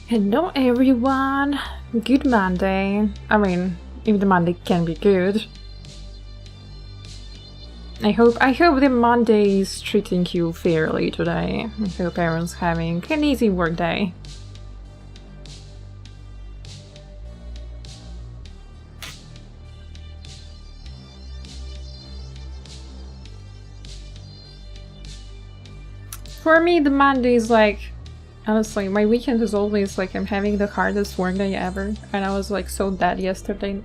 Hello everyone! Good Monday. I mean, if the Monday can be good. I hope the Monday is treating you fairly today. I hope everyone's having an easy work day. For me, the Monday is like, honestly, my weekend is always like I'm having the hardest work day ever, and I was like so dead yesterday.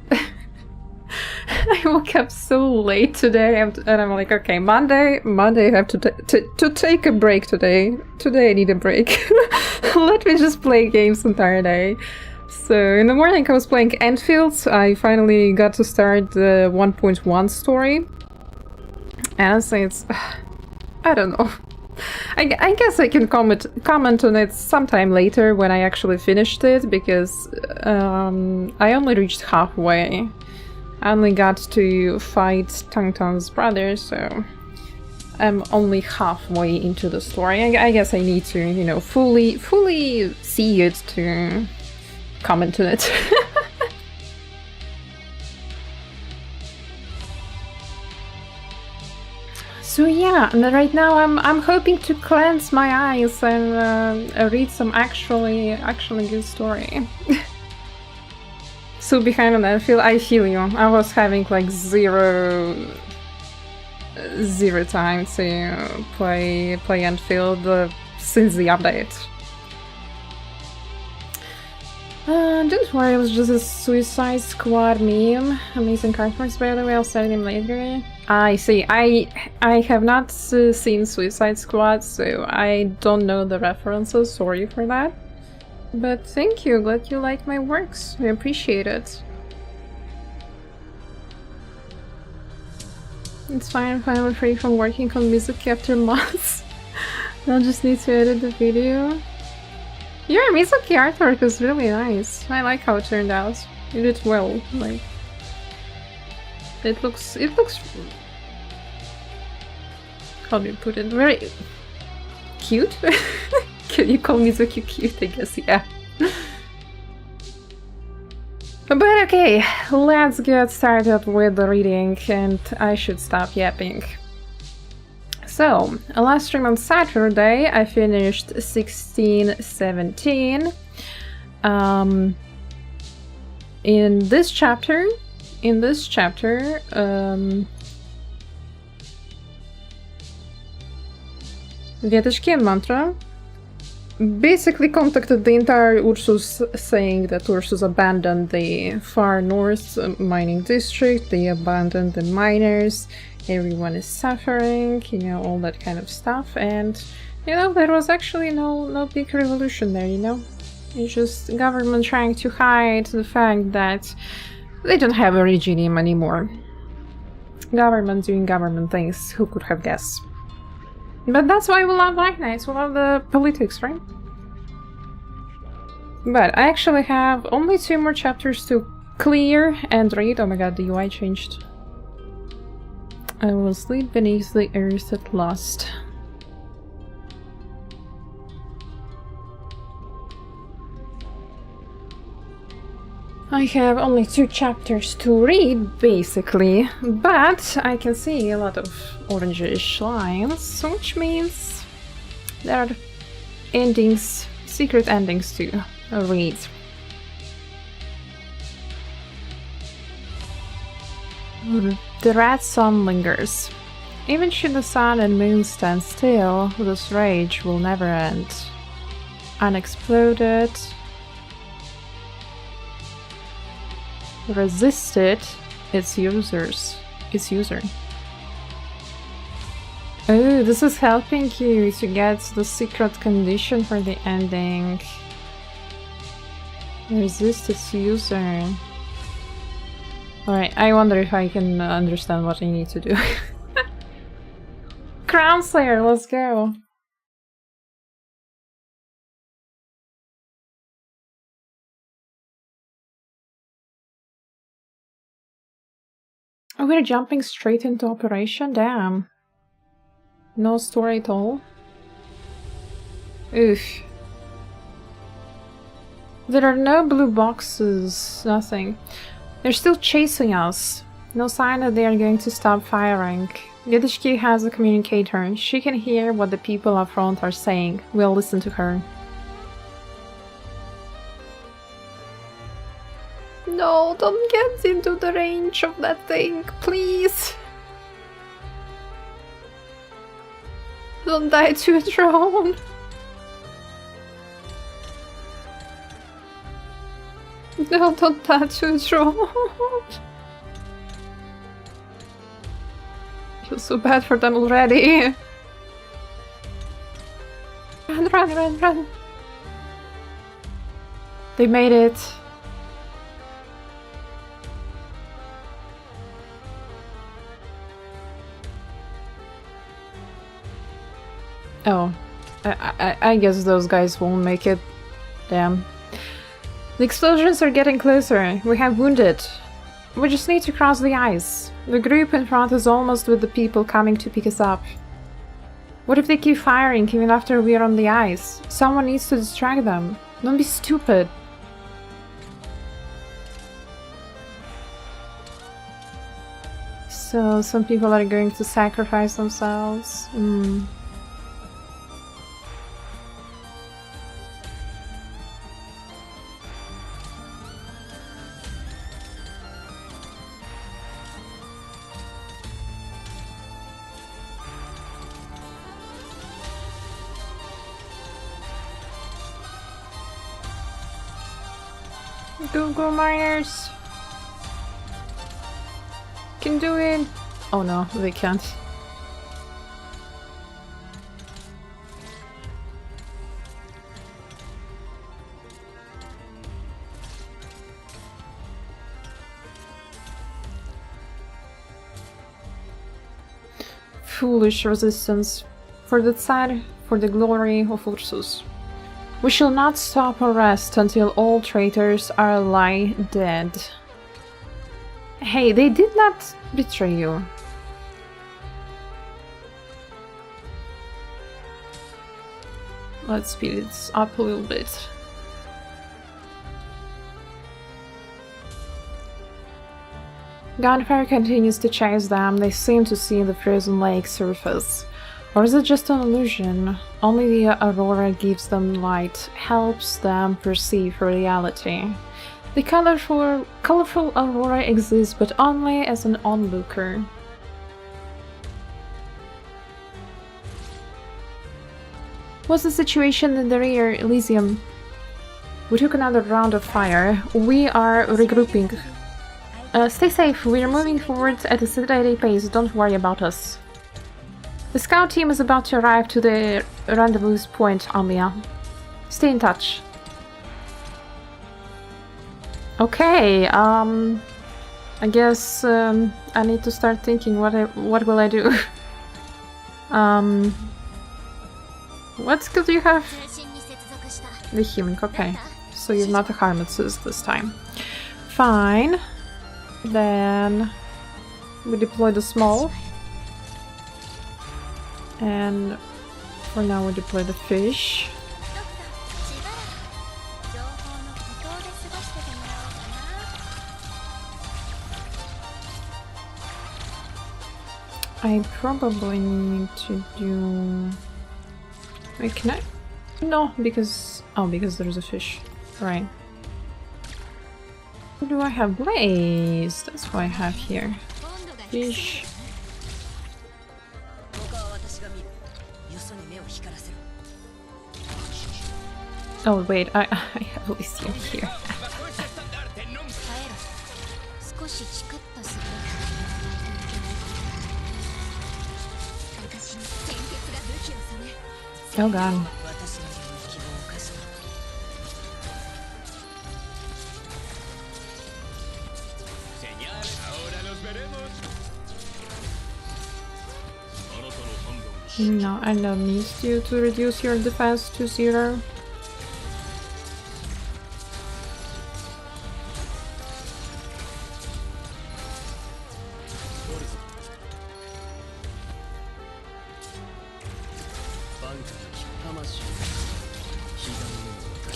I woke up so late today, and I'm like, okay, Monday, I have to take a break today. Today I need a break. Let me just play games the entire day. So in the morning I was playing Enfield. I finally got to start the 1.1 story. Honestly, it's... I don't know. I guess I can comment on it sometime later when I actually finished it, because I only reached halfway. I only got to fight Tang Tang's brother, so I'm only halfway into the story. I guess I need to, you know, fully see it to comment on it. So yeah, and right now I'm hoping to cleanse my eyes and read some actually good story. So behind on that, I feel you. I was having like zero time to play Enfield since the update. Don't worry, it was just a Suicide Squad meme. Amazing characters, by the way. I'll study them later. I see. I have not seen Suicide Squad, so I don't know the references. Sorry for that. But thank you. Glad you like my works. I appreciate it. It's fine. I'm finally free from working on music after months. I'll just need to edit the video. Your Mizuki artwork is really nice. I like how it turned out. You did well. Like, it looks. How do you put it? Very cute. Can you call Mizuki cute? I guess, yeah. But okay, let's get started with the reading, and I should stop yapping. So, last stream on Saturday, I finished 1617. In this chapter, Vieteshkian mantra basically contacted the entire Ursus, saying that Ursus abandoned the far north mining district, they abandoned the miners, everyone is suffering, you know, all that kind of stuff, and, you know, there was actually no big revolution there, you know? It's just government trying to hide the fact that they don't have a regime anymore. Government doing government things, who could have guessed? But that's why we love READknights, we love the politics, right? But I actually have only 2 more chapters to clear and read. Oh my god, the UI changed. I will sleep beneath the earth at last. I have only 2 chapters to read, basically, but I can see a lot of orangish lines, which means there are endings, secret endings to read. The red sun lingers. Even should the sun and moon stand still, this rage will never end. Unexploded, resisted its user. Oh, this is helping you to get the secret condition for the ending. Resist its user. Alright, I wonder if I can understand what I need to do. Crown Slayer, let's go! Oh, we're jumping straight into operation? Damn. No story at all? Oof. There are no blue boxes, nothing. They're still chasing us. No sign that they are going to stop firing. Yedishki has a communicator. She can hear what the people up front are saying. We'll listen to her. No, don't get into the range of that thing, please. Don't die to a drone. No, don't die to a drone. I feel so bad for them already. Run, run, run, run. They made it. Oh, I guess those guys won't make it. Damn. The explosions are getting closer. We have wounded. We just need to cross the ice. The group in front is almost with the people coming to pick us up. What if they keep firing even after we are on the ice? Someone needs to distract them. Don't be stupid. So, some people are going to sacrifice themselves. Go miners! Can do it! Oh no, they can't. Foolish resistance. For the Tsar, for the glory of Ursus. We shall not stop or rest until all traitors are lie dead. Hey, they did not betray you. Let's speed it up a little bit. Gunfire continues to chase them. They seem to see the frozen lake surface. Or is it just an illusion? Only the aurora gives them light, helps them perceive reality. The colorful aurora exists, but only as an onlooker. What's the situation in the rear, Elysium? We took another round of fire. We are regrouping. Stay safe, we are moving forward at a steady pace, don't worry about us. The scout team is about to arrive to the rendezvous point, Amlia. Stay in touch. Okay, I guess I need to start thinking what will I do? What skill do you have? The healing, okay. So you're not a Harmutsus this time. Fine. Then we deploy the small. And for now we deploy the fish. I probably need to do... Wait, can I? No, because... Oh, because there's a fish. Right. What do I have? Blaze! That's what I have here. Fish. Oh wait, I have Elysium here. Oh god. No, I don't need you to reduce your defense to 0.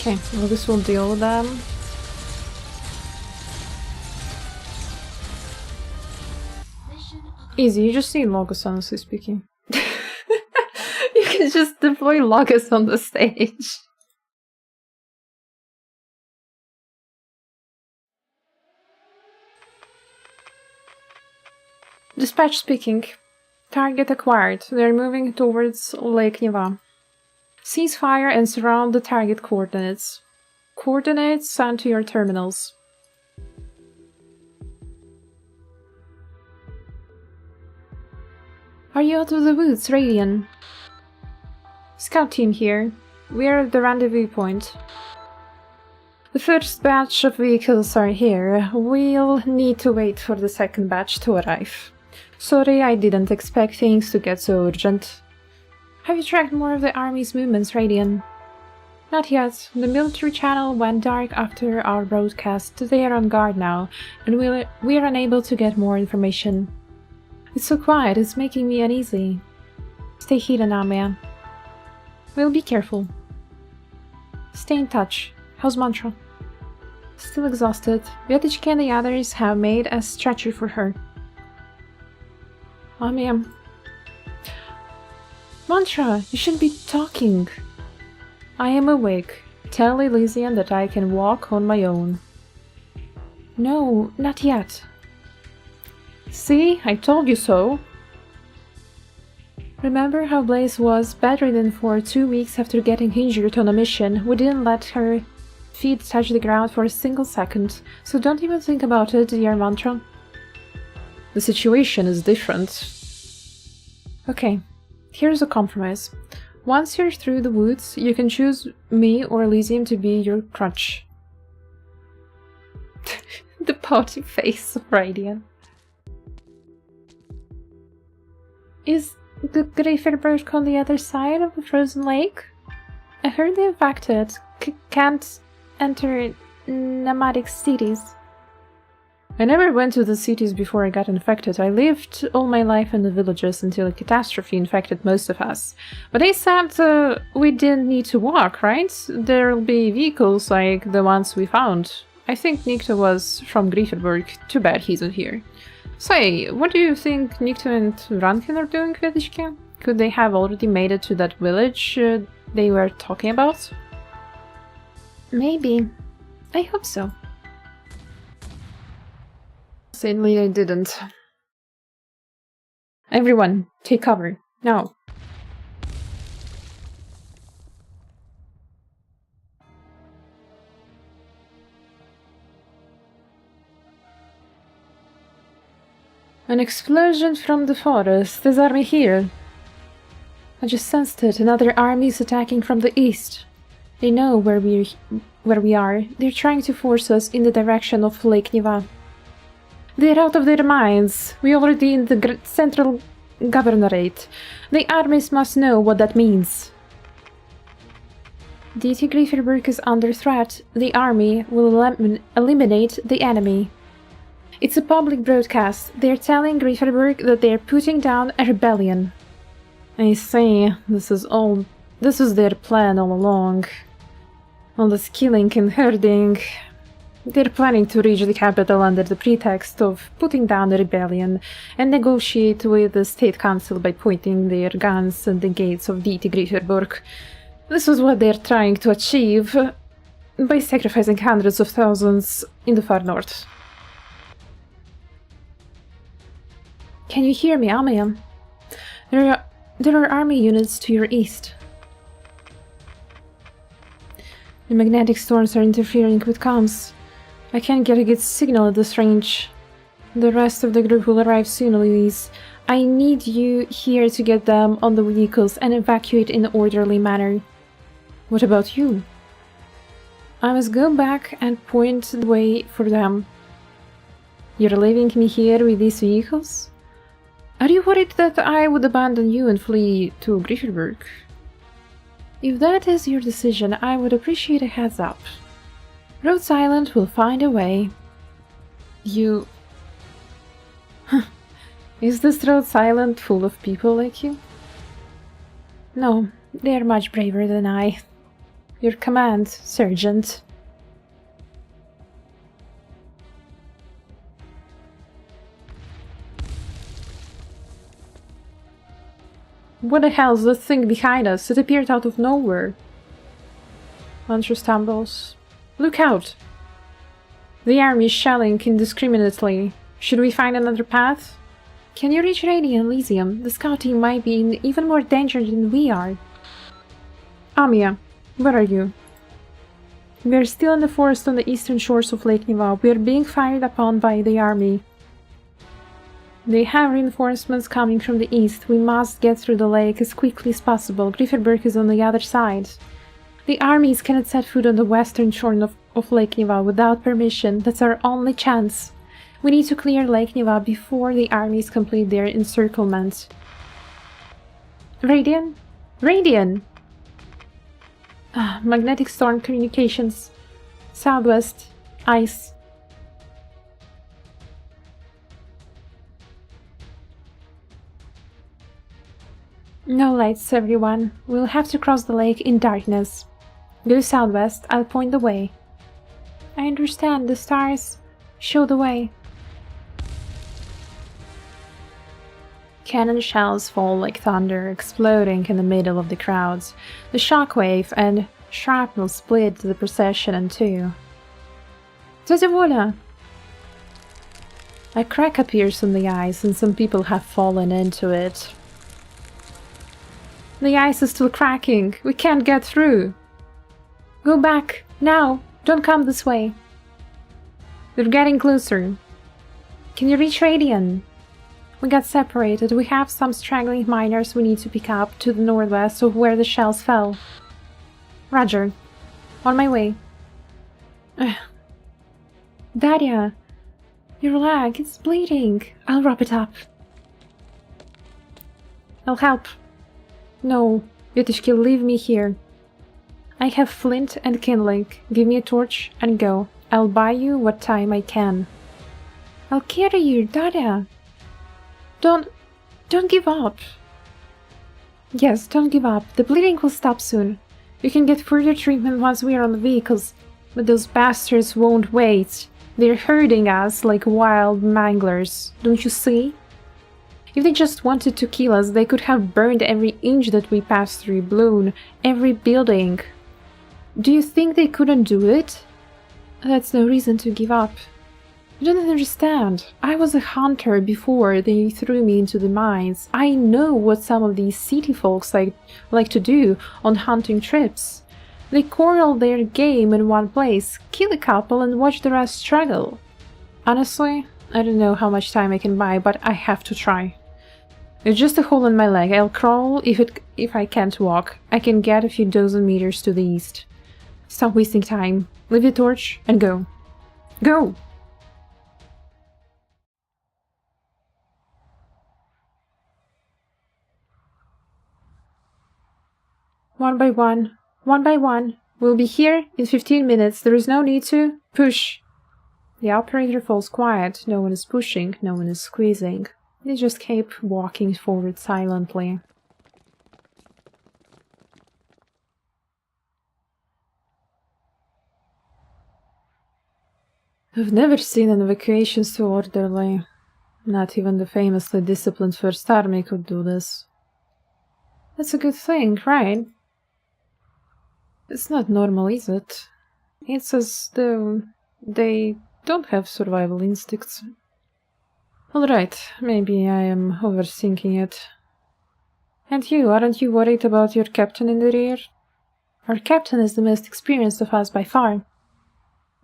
Okay, well this will deal with them. Easy, you just need Logos, honestly speaking. You can just deploy Logos on the stage. Dispatch speaking. Target acquired. They're moving towards Lake Neva. Cease fire and surround the target coordinates. Coordinates sent to your terminals. Are you out of the woods, Radian? Scout team here. We're at the rendezvous point. The first batch of vehicles are here. We'll need to wait for the second batch to arrive. Sorry, I didn't expect things to get so urgent. Have you tracked more of the army's movements, Radian? Not yet. The military channel went dark after our broadcast. They are on guard now, and we're unable to get more information. It's so quiet, it's making me uneasy. Stay hidden now, man. We'll be careful. Stay in touch. How's Mantra? Still exhausted. Vyatichka and the others have made a stretcher for her. Oh, ma'am. Mantra, you should be talking. I am awake. Tell Elysian that I can walk on my own. No, not yet. See, I told you so. Remember how Blaze was bedridden for 2 weeks after getting injured on a mission? We didn't let her feet touch the ground for a single second, so don't even think about it, dear Mantra. The situation is different. Okay, here's a compromise. Once you're through the woods, you can choose me or Elysium to be your crutch. The pouty face of Radian. Is the Greiferberg on the other side of the frozen lake? I heard the infected can't enter nomadic cities. I never went to the cities before I got infected. I lived all my life in the villages until a catastrophe infected most of us. But they said we didn't need to walk, right? There'll be vehicles like the ones we found. I think Nikto was from Greiferberg. Too bad he's not here. Say, what do you think Nikto and Rankin are doing, Vyatichka? Could they have already made it to that village they were talking about? Maybe. I hope so. Sadly, I didn't. Everyone, take cover. Now. An explosion from the forest. There's army here. I just sensed it. Another army is attacking from the east. They know where we are. They're trying to force us in the direction of Lake Neva. They're out of their minds. We're already in the central governorate. The armies must know what that means. DT Greiferberg is under threat. The army will eliminate the enemy. It's a public broadcast. They're telling Greiferberg that they're putting down a rebellion. I see. This is their plan all along. All this killing and herding. They're planning to reach the capital under the pretext of putting down the rebellion and negotiate with the state council by pointing their guns at the gates of DT Greiferberg. This is what they're trying to achieve by sacrificing hundreds of thousands in the far north. Can you hear me, Amiam? There are army units to your east. The magnetic storms are interfering with comms. I can't get a good signal at this range. The rest of the group will arrive soon, Louise. I need you here to get them on the vehicles and evacuate in an orderly manner. What about you? I must go back and point the way for them. You're leaving me here with these vehicles? Are you worried that I would abandon you and flee to Greiferberg? If that is your decision, I would appreciate a heads up. Rhodes Island will find a way. You... Is this Rhodes Island full of people like you? No, they are much braver than I. Your command, Sergeant. What the hell is that thing behind us? It appeared out of nowhere. Launcher stumbles. Look out! The army is shelling indiscriminately. Should we find another path? Can you reach Radiant Elysium? The scout team might be in even more danger than we are. Amia, where are you? We are still in the forest on the eastern shores of Lake Niva. We are being fired upon by the army. They have reinforcements coming from the east. We must get through the lake as quickly as possible. Grifferberg is on the other side. The armies cannot set foot on the western shore of Lake Niva without permission. That's our only chance. We need to clear Lake Niva before the armies complete their encirclement. Radian? Radian! Magnetic storm communications. Southwest. Ice. No lights, everyone. We'll have to cross the lake in darkness. Go southwest, I'll point the way. I understand, the stars show the way. Cannon shells fall like thunder, exploding in the middle of the crowds. The shockwave and shrapnel split the procession in two. Zazavola! A crack appears on the ice, and some people have fallen into it. The ice is still cracking. We can't get through. Go back, now! Don't come this way. They're getting closer. Can you reach Radian? We got separated. We have some straggling miners we need to pick up to the northwest of where the shells fell. Roger. On my way. Daria! Your leg, it's bleeding. I'll wrap it up. I'll help. No, Yutishki, leave me here. I have flint and kindling. Give me a torch and go. I'll buy you what time I can. I'll carry you, Daria. Don't give up. Yes, don't give up. The bleeding will stop soon. You can get further treatment once we are on the vehicles. But those bastards won't wait. They're hurting us like wild manglers. Don't you see? If they just wanted to kill us, they could have burned every inch that we passed through, blown every building. Do you think they couldn't do it? That's no reason to give up. You don't understand. I was a hunter before they threw me into the mines. I know what some of these city folks like to do on hunting trips. They corral their game in one place, kill a couple and watch the rest struggle. Honestly, I don't know how much time I can buy, but I have to try. It's just a hole in my leg. I'll crawl if I can't walk. I can get a few dozen meters to the east. Stop wasting time. Leave the torch and go. Go! One by one. One by one. We'll be here in 15 minutes. There is no need to push. The operator falls quiet. No one is pushing. No one is squeezing. They just keep walking forward silently. I've never seen an evacuation so orderly. Not even the famously disciplined First Army could do this. That's a good thing, right? It's not normal, is it? It's as though they don't have survival instincts. Alright, maybe I am overthinking it. And you, aren't you worried about your captain in the rear? Our captain is the most experienced of us by far.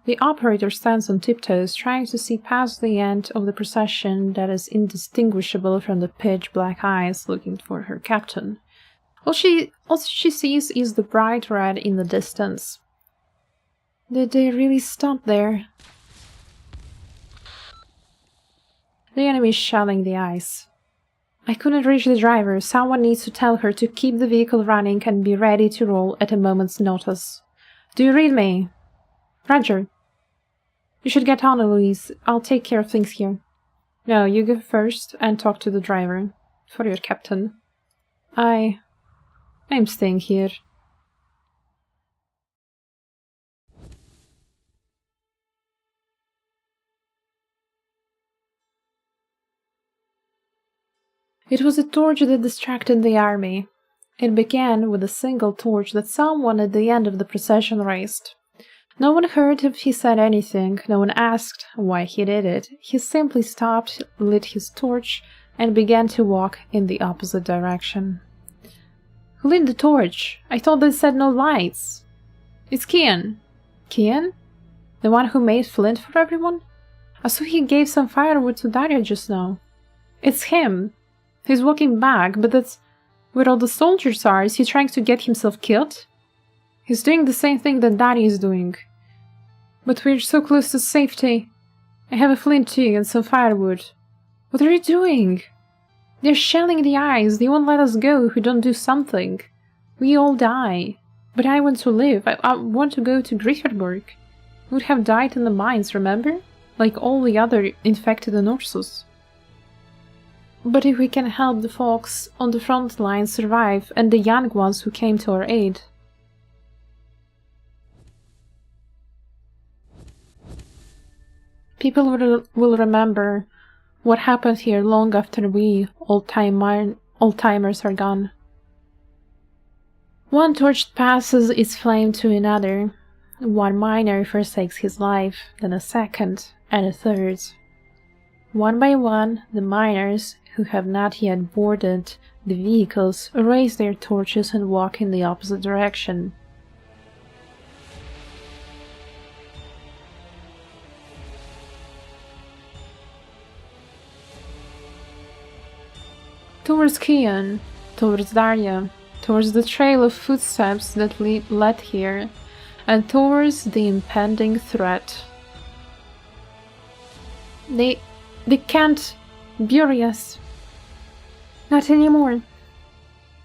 The operator stands on tiptoes, trying to see past the end of the procession that is indistinguishable from the pitch-black eyes looking for her captain. All she sees is the bright red in the distance. Did they really stop there? The enemy is shelling the ice. I couldn't reach the driver. Someone needs to tell her to keep the vehicle running and be ready to roll at a moment's notice. Do you read me? Roger. You should get on, Eloise. I'll take care of things here. No, you go first and talk to the driver. For your captain. I'm staying here. It was a torch that distracted the army. It began with a single torch that someone at the end of the procession raised. No one heard if he said anything, no one asked why he did it. He simply stopped, lit his torch, and began to walk in the opposite direction. Who lit the torch? I thought they said no lights. It's Kian. Kian? The one who made flint for everyone? I saw he gave some firewood to Daria just now. It's him. He's walking back, but that's where all the soldiers are. Is he trying to get himself killed? He's doing the same thing that Daria is doing. But we're so close to safety. I have a flint too and some firewood. What are you doing? They're shelling the ice. They won't let us go if we don't do something. We all die. But I want to live. I want to go to Grifferburg. We would have died in the mines, remember? Like all the other infected Ursus. But if we can help the folks on the front line survive and the young ones who came to our aid. People will remember what happened here long after we, old-timers, are gone. One torch passes its flame to another. One miner forsakes his life, then a second, and a third. One by one, the miners, who have not yet boarded the vehicles, raise their torches and walk in the opposite direction. Towards Kian, towards Daria, towards the trail of footsteps that led here, and towards the impending threat. They can't bury us. Not anymore.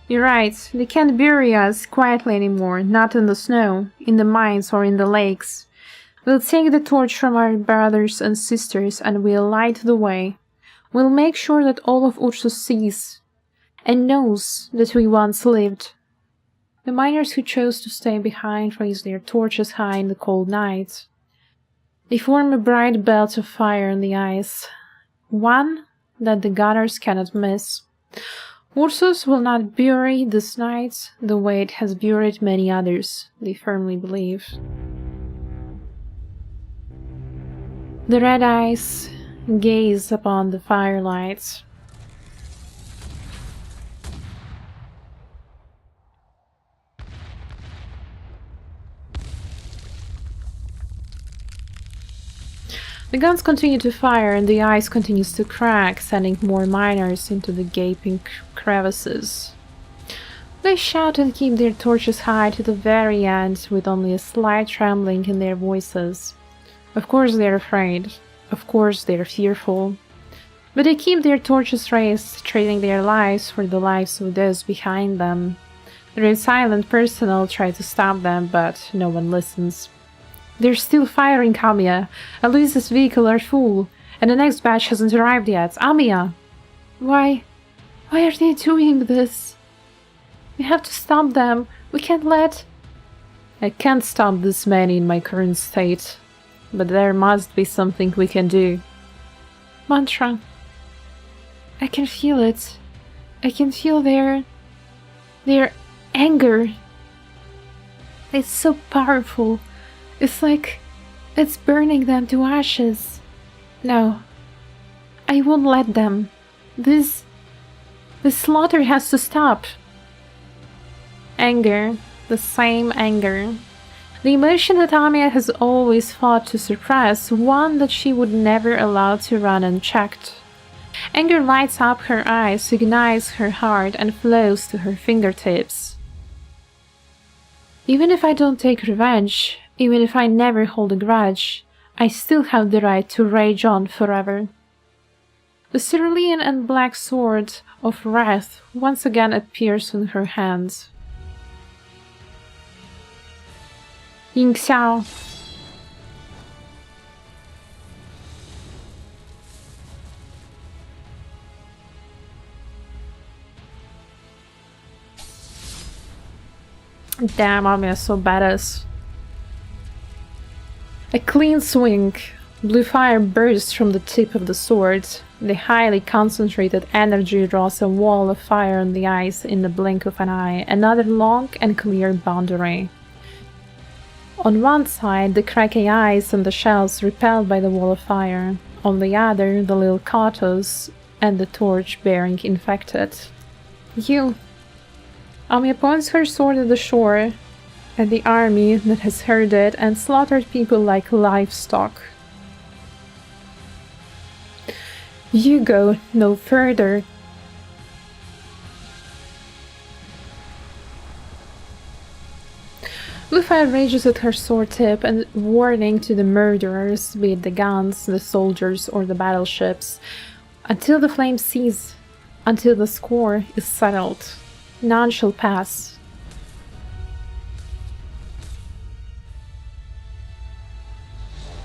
You're right, they can't bury us quietly anymore, not in the snow, in the mines or in the lakes. We'll take the torch from our brothers and sisters and we'll light the way. We'll make sure that all of Ursus sees and knows that we once lived. The miners who chose to stay behind raise their torches high in the cold night. They form a bright belt of fire on the ice, one that the gunners cannot miss. Ursus will not bury this night the way it has buried many others, they firmly believe. The red eyes gaze upon the firelight. The guns continue to fire and the ice continues to crack, sending more miners into the gaping crevices. They shout and keep their torches high to the very end, with only a slight trembling in their voices. Of course they're afraid. Of course they're fearful. But they keep their torches raised, trading their lives for the lives of those behind them. The silent personnel try to stop them, but no one listens. They're still firing, Kamiya. Aloysius' vehicle are full, and the next batch hasn't arrived yet. Amiya! Why are they doing this? We have to stop them. We can't let... I can't stop this many in my current state. But there must be something we can do. Mantra. I can feel it. I can feel their anger. It's so powerful. It's like it's burning them to ashes. No, I won't let them. This slaughter has to stop. Anger, the same anger. The emotion that Amiya has always fought to suppress, one that she would never allow to run unchecked. Anger lights up her eyes, ignites her heart, and flows to her fingertips. Even if I don't take revenge, even if I never hold a grudge, I still have the right to rage on forever. The cerulean and black sword of wrath once again appears in her hands. Ying Xiao. Damn, Amiya is so badass. A clean swing, Blue fire bursts from the tip of the sword. The highly concentrated energy draws a wall of fire on the ice in the blink of an eye, another long and clear boundary. On one side, the cracking ice and the shells repelled by the wall of fire. On the other, the little Katos and the torch-bearing infected. You... Amiya points her sword at the shore, at the army that has herded and slaughtered people like livestock. You go no further. Blue fire rages at her sword tip and warning to the murderers, be it the guns, the soldiers, or the battleships, until the flames cease, until the score is settled. None shall pass.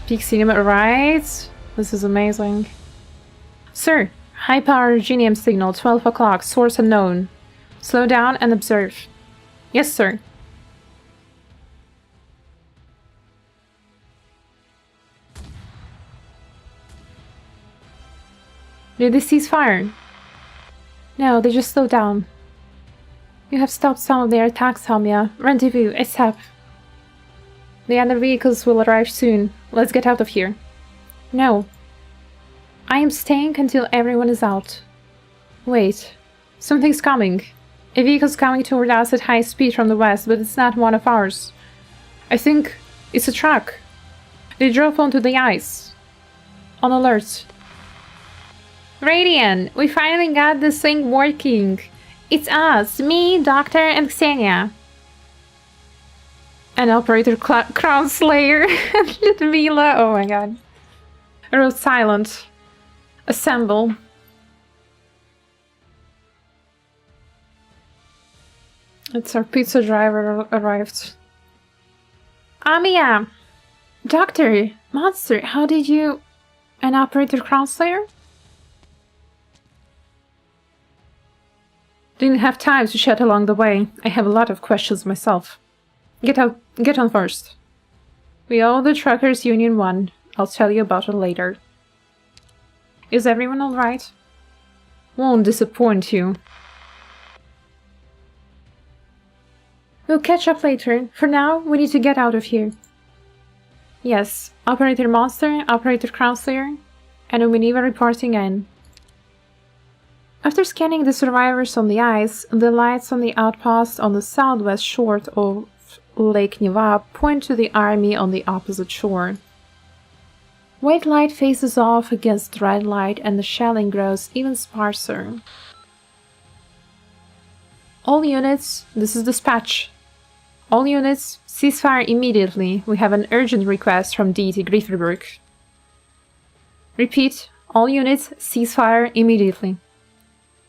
Peak cinema, right? This is amazing. Sir, high-power genium signal, 12 o'clock, source unknown. Slow down and observe. Yes, sir. Did they cease fire? No, they just slowed down. You have stopped some of their attacks, Amiya. Rendezvous, ASAP. The other vehicles will arrive soon. Let's get out of here. No. I am staying until everyone is out. Wait. Something's coming. A vehicle's coming toward us at high speed from the west, but it's not one of ours. I think it's a truck. They drove onto the ice. On alert. Radiant, we finally got this thing working. It's us, me, Doctor, and Xenia. And Operator Crown Slayer and Ludmila. Oh my god. Rose silent. Assemble. It's our pizza driver arrived. Amiya! Doctor! Monster, how did you... An Operator Crown Slayer? Didn't have time to chat along the way. I have a lot of questions myself. Get on first. We owe the Truckers Union one. I'll tell you about it later. Is everyone alright? Won't disappoint you. We'll catch up later. For now, we need to get out of here. Yes, Operator Monster, Operator Crownslayer, and Uminiva reporting in. After scanning the survivors on the ice, the lights on the outpost on the southwest shore of Lake Niva point to the army on the opposite shore. White light faces off against red light and the shelling grows even sparser. All units, this is dispatch. All units, ceasefire immediately. We have an urgent request from Deity Grifferberg. Repeat, all units, ceasefire immediately.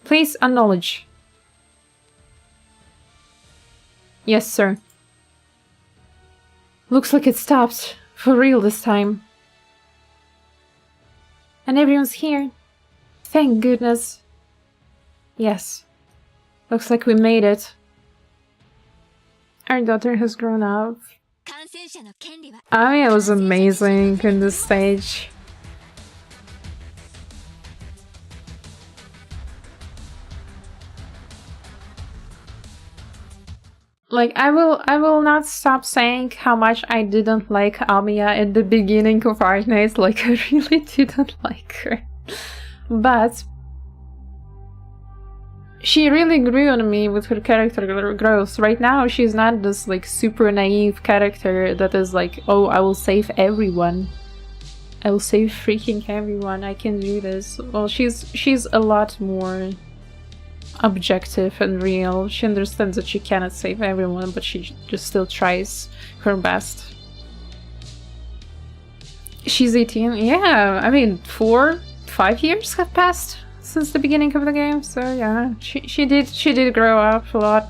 Please acknowledge. Yes, sir. Looks like it stopped. For real this time. And everyone's here. Thank goodness. Yes. Looks like we made it. Our daughter has grown up. Amiya was amazing in this stage. Like, I will not stop saying how much I didn't like Amiya at the beginning of READknights. Like, I really didn't like her. But she really grew on me with her character growth. Right now, she's not this, like, super naive character that is like, oh, I will save everyone. I will save freaking everyone. I can do this. Well, she's a lot more objective and real. She understands that she cannot save everyone, but she just still tries her best. She's 18. Yeah, I mean, 4-5 years have passed since the beginning of the game, so yeah, she did grow up a lot.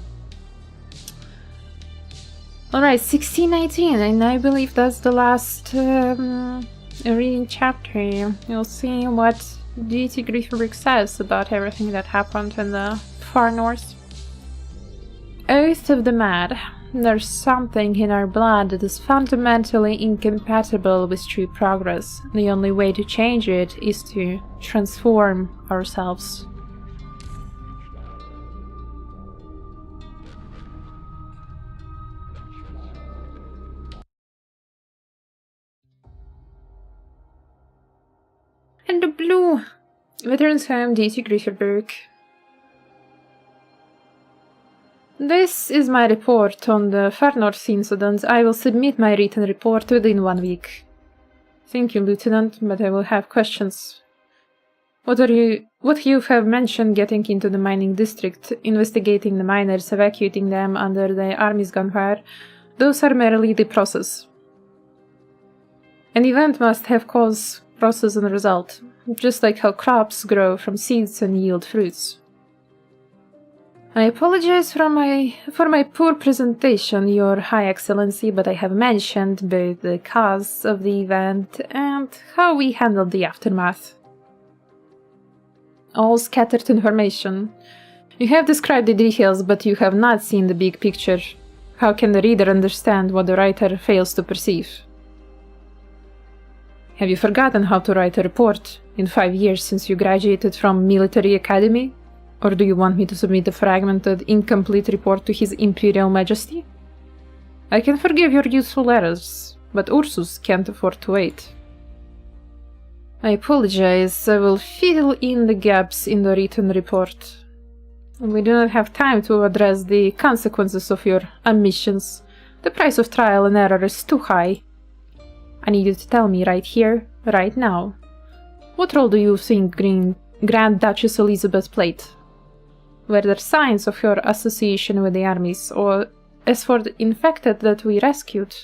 Alright, 1619, and I believe that's the last reading chapter. You'll see what Deity Grifferberg says about everything that happened in the far north. Oath of the Mad. there's something in our blood that is fundamentally incompatible with true progress. The only way to change it is to transform ourselves. And the blue! Veterans Home, D.T. Grifferberg. This is my report on the Far North incident. I will submit my written report within 1 week. Thank you, Lieutenant, but I will have questions. What you have mentioned, getting into the mining district, investigating the miners, evacuating them under the Army's gunfire, those are merely the process. An event must have cause, process and result, just like how crops grow from seeds and yield fruits. I apologize for my poor presentation, Your High Excellency, but I have mentioned both the cause of the event and how we handled the aftermath. All scattered information. You have described the details, but you have not seen the big picture. How can the reader understand what the writer fails to perceive? Have you forgotten how to write a report in 5 years since you graduated from military academy? Or do you want me to submit a fragmented, incomplete report to His Imperial Majesty? I can forgive your useful errors, but Ursus can't afford to wait. I apologize, I will fill in the gaps in the written report. We do not have time to address the consequences of your omissions. The price of trial and error is too high. I need you to tell me right here, right now. What role do you think Grand Duchess Elizabeth played? Were there signs of your association with the armies, or as for the infected that we rescued?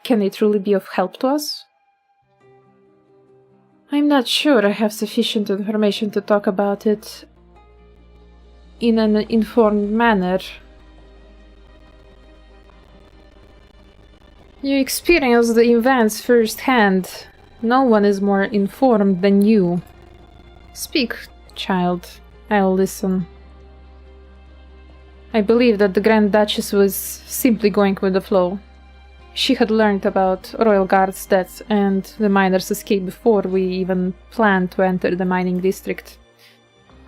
Can they truly be of help to us? I'm not sure I have sufficient information to talk about it in an informed manner. You experienced the events firsthand. No one is more informed than you. Speak, child. I'll listen. I believe that the Grand Duchess was simply going with the flow. She had learned about Royal Guard's death and the miners' escape before we even planned to enter the mining district.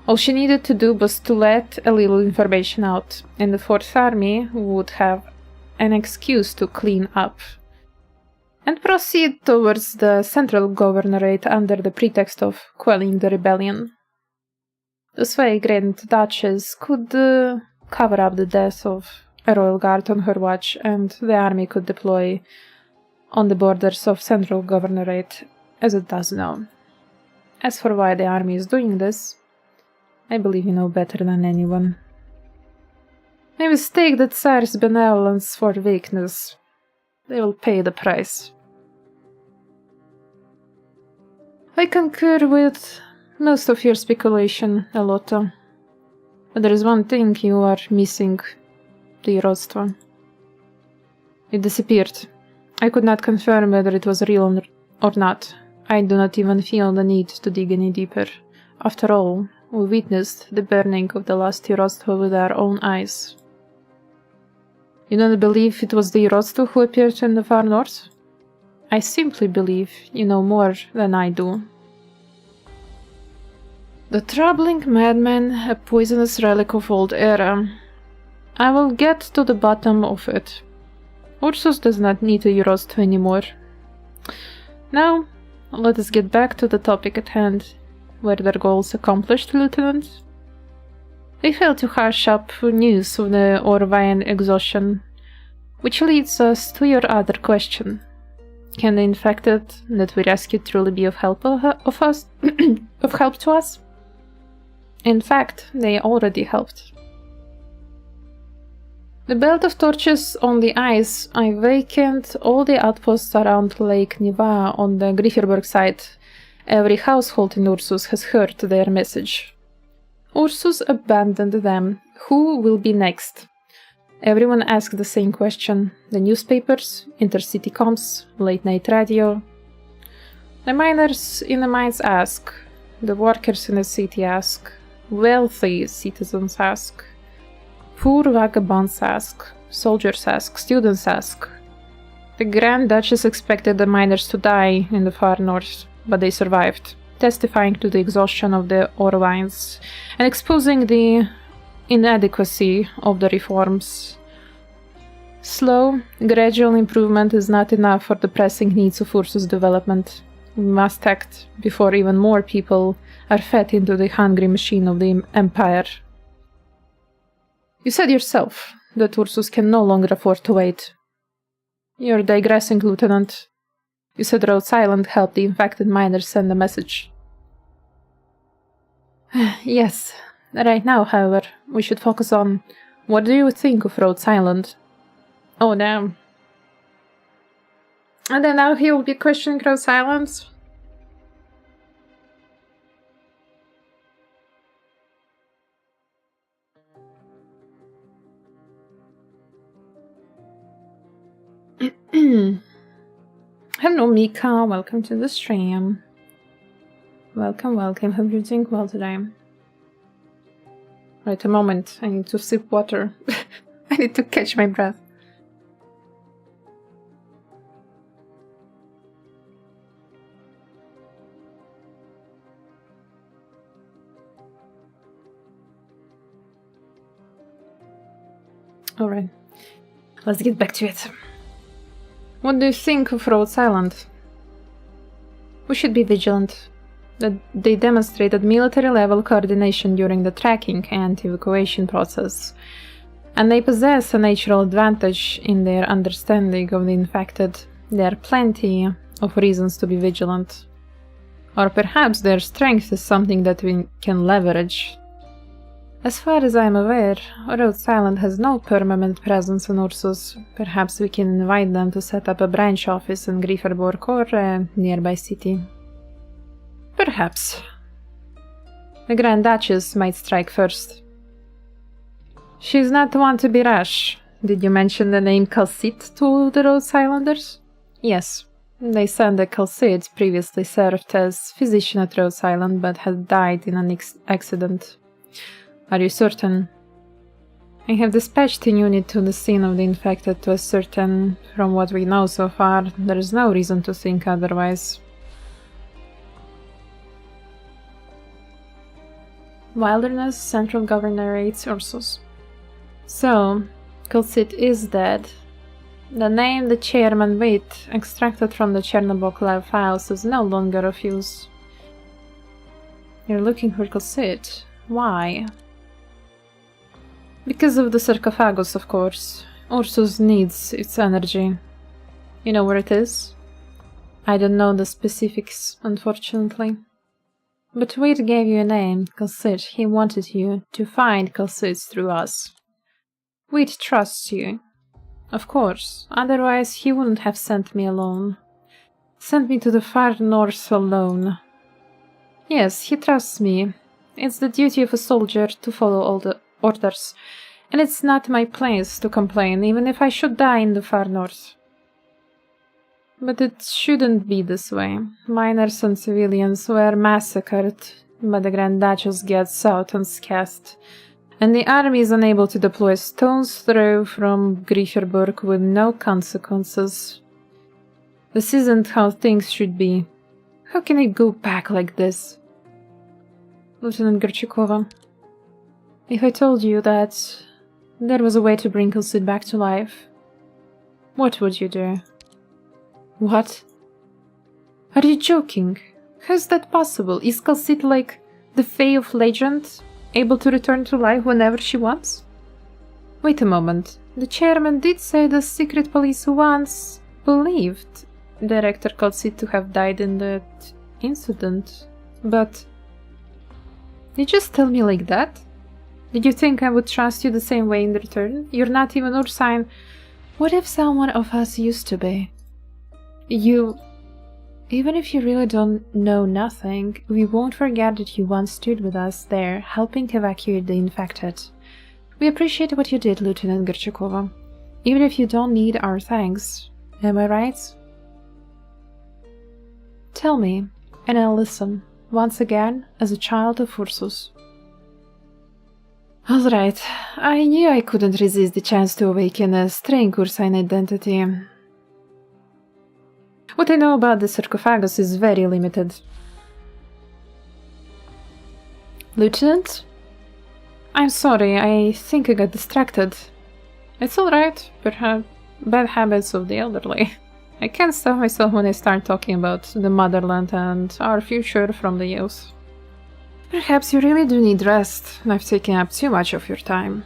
All she needed to do was to let a little information out, and the Fourth Army would have an excuse to clean up and proceed towards the central governorate under the pretext of quelling the rebellion. This way, Grand Duchess could cover up the death of a royal guard on her watch, and the army could deploy on the borders of central governorate as it does now. As for why the army is doing this, I believe you know better than anyone. I mistake the Tsar's benevolence for weakness. They will pay the price. I concur with most of your speculation, Elota. But there is one thing you are missing, the Rodstvo. It disappeared. I could not confirm whether it was real or not. I do not even feel the need to dig any deeper. After all, we witnessed the burning of the last Rodstvo with our own eyes. You don't believe it was the Rodstvo who appeared in the far north? I simply believe you know more than I do. The troubling madman, a poisonous relic of old era. I will get to the bottom of it. Ursus does not need a Rodstvo anymore. Now, let us get back to the topic at hand. Were their goals accomplished, Lieutenant? They failed to hush up news of the Orvayan exhaustion, which leads us to your other question. Can the infected that we rescued truly be of help to us? In fact, they already helped. The belt of torches on the ice, I vacant all the outposts around Lake Niva on the Grifferberg side. Every household in Ursus has heard their message. Ursus abandoned them. Who will be next? Everyone asked the same question. The newspapers, intercity comms, late-night radio. The miners in the mines ask. The workers in the city ask. Wealthy citizens ask. Poor vagabonds ask, soldiers ask, students ask. The Grand Duchess expected the miners to die in the far north, but they survived, testifying to the exhaustion of the ore mines and exposing the inadequacy of the reforms. Slow, gradual improvement is not enough for the pressing needs of Ursus development. We must act before even more people are fed into the hungry machine of the Empire. You said yourself that Ursus can no longer afford to wait. You're digressing, Lieutenant. You said Rhodes Island helped the infected miners send a message. Yes. Right now, however, we should focus on what do you think of Rhodes Island? Oh, damn. And then now he'll be questioning Rhodes Island? Hello, Mika. Welcome to the stream. Welcome, welcome. Hope you're doing well today. Wait a moment. I need to sip water. I need to catch my breath. Alright. Let's get back to it. What do you think of Rhodes Island? We should be vigilant. That they demonstrated military-level coordination during the tracking and evacuation process, and they possess a natural advantage in their understanding of the infected. There are plenty of reasons to be vigilant. Or perhaps their strength is something that we can leverage. As far as I am aware, Rhodes Island has no permanent presence on Ursus. Perhaps we can invite them to set up a branch office in Grieferborg or a nearby city. Perhaps. The Grand Duchess might strike first. She's not one to be rash. Did you mention the name Calcit to the Rhodes Islanders? Yes. They said that Calcit previously served as physician at Rhodes Island but had died in an accident. Are you certain? I have dispatched a unit to the scene of the infected to ascertain. From what we know so far, there is no reason to think otherwise. Wilderness Central Governorate Ursus. So, Calcit is dead. The name the chairman Witt extracted from the Chernobog lab files is no longer of use. You're looking for Calcit. Why? Because of the sarcophagus, of course. Ursus needs its energy. You know where it is? I don't know the specifics, unfortunately. But Witt gave you a name, Calcit. He wanted you to find Calcit through us. Witt trusts you. Of course, otherwise he wouldn't have sent me alone. Sent me to the far north alone. Yes, he trusts me. It's the duty of a soldier to follow all the orders, and it's not my place to complain, even if I should die in the far north. But it shouldn't be this way. Miners and civilians were massacred, but the Grand Duchess gets out unscathed, and the army is unable to deploy a stone's throw from Grieferborg with no consequences. This isn't how things should be. How can it go back like this? Lieutenant Gorchakova, if I told you that there was a way to bring Calcit back to life, what would you do? What? Are you joking? How's that possible? Is Calcit like the Fae of Legend, able to return to life whenever she wants? Wait a moment. The chairman did say the secret police once believed Director Calcit to have died in that incident, but... Did you just tell me like that? Did you think I would trust you the same way in return? You're not even Ursine. What if someone of us used to be? You... Even if you really don't know nothing, we won't forget that you once stood with us there, helping to evacuate the infected. We appreciate what you did, Lieutenant Gorchakova. Even if you don't need our thanks. Am I right? Tell me, and I'll listen. Once again, as a child of Ursus. Alright, I knew I couldn't resist the chance to awaken a strange Ursine identity. What I know about the sarcophagus is very limited. Lieutenant? I'm sorry, I think I got distracted. It's alright, perhaps bad habits of the elderly. I can't stop myself when I start talking about the motherland and our future from the youth. Perhaps you really do need rest, and I've taken up too much of your time.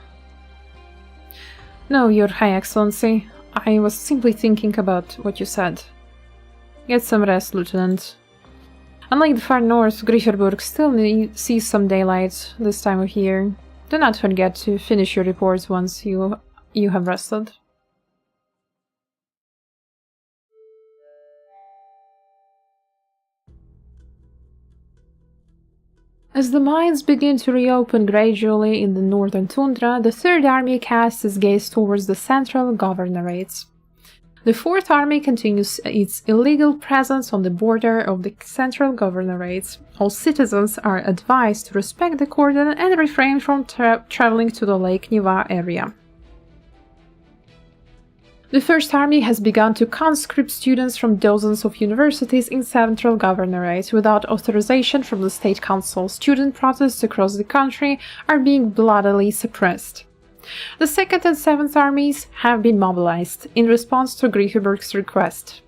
No, Your High Excellency. I was simply thinking about what you said. Get some rest, Lieutenant. Unlike the far north, Grieferburg still sees some daylight this time of year. Do not forget to finish your reports once you have rested. As the mines begin to reopen gradually in the northern tundra, the Third Army casts its gaze towards the central governorates. The Fourth Army continues its illegal presence on the border of the central governorates. All citizens are advised to respect the cordon and refrain from traveling to the Lake Niva area. The First Army has begun to conscript students from dozens of universities in central governorates without authorization from the State Council. Student protests across the country are being bloodily suppressed. The 2nd and 7th Armies have been mobilized in response to Grieferburg's request.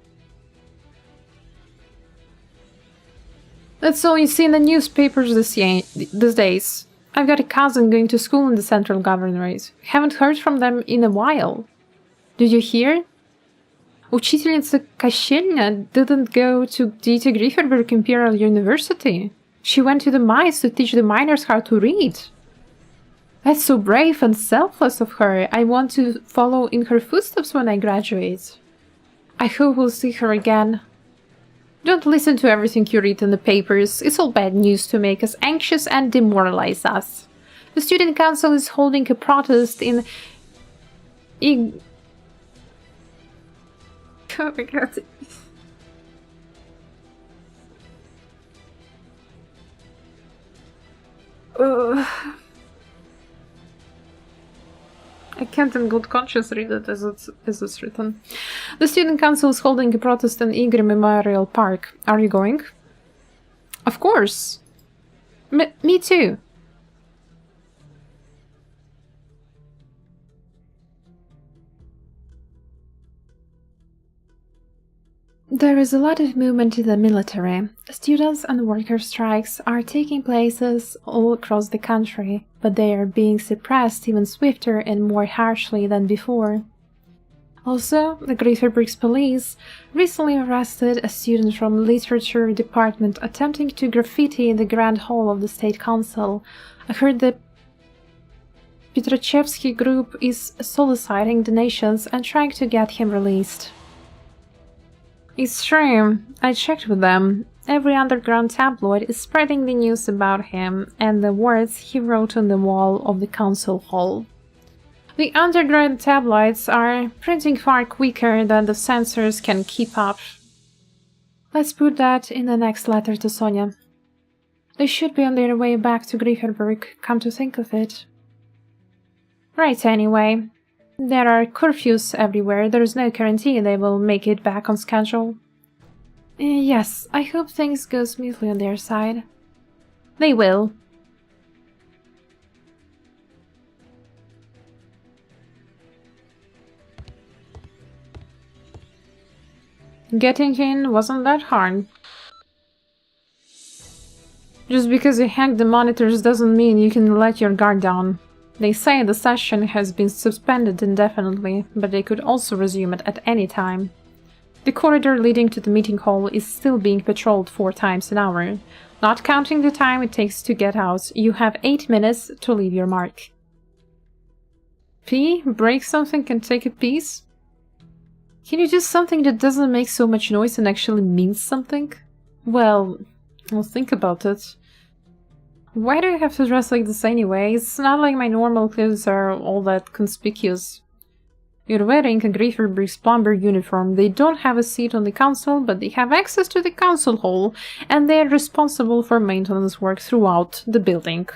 That's all you see in the newspapers these days. I've got a cousin going to school in the central governorate. Haven't heard from them in a while. Did you hear? Учительница Кощельня didn't go to the Grieferburg Imperial University. She went to the mines to teach the miners how to read. That's so brave and selfless of her. I want to follow in her footsteps when I graduate. I hope we'll see her again. Don't listen to everything you read in the papers. It's all bad news to make us anxious and demoralize us. The student council is holding a protest in Oh my god. I can't in good conscience read it as it's written. The student council is holding a protest in Igor Memorial Park. Are you going? Of course. Me too. There is a lot of movement in the military. Students and worker strikes are taking places all across the country, but they are being suppressed even swifter and more harshly than before. Also, the Grieferburg's police recently arrested a student from literature department attempting to graffiti in the Grand Hall of the State Council. I heard the Petrochevsky group is soliciting donations and trying to get him released. It's true. I checked with them. Every underground tabloid is spreading the news about him and the words he wrote on the wall of the council hall. The underground tabloids are printing far quicker than the censors can keep up. Let's put that in the next letter to Sonia. They should be on their way back to Grieferburg, come to think of it. Right, anyway. There are curfews everywhere. There's no guarantee they will make it back on schedule. Yes, I hope things go smoothly on their side. They will. Getting in wasn't that hard. Just because you hack the monitors doesn't mean you can let your guard down. They say the session has been suspended indefinitely, but they could also resume it at any time. The corridor leading to the meeting hall is still being patrolled 4 times an hour. Not counting the time it takes to get out, you have 8 minutes to leave your mark. P? Break something and take a piece? Can you do something that doesn't make so much noise and actually means something? Well, I'll think about it. Why do I have to dress like this anyway? It's not like my normal clothes are all that conspicuous. You're wearing a Grieferburg's plumber uniform. They don't have a seat on the council, but they have access to the council hall, and they're responsible for maintenance work throughout the building.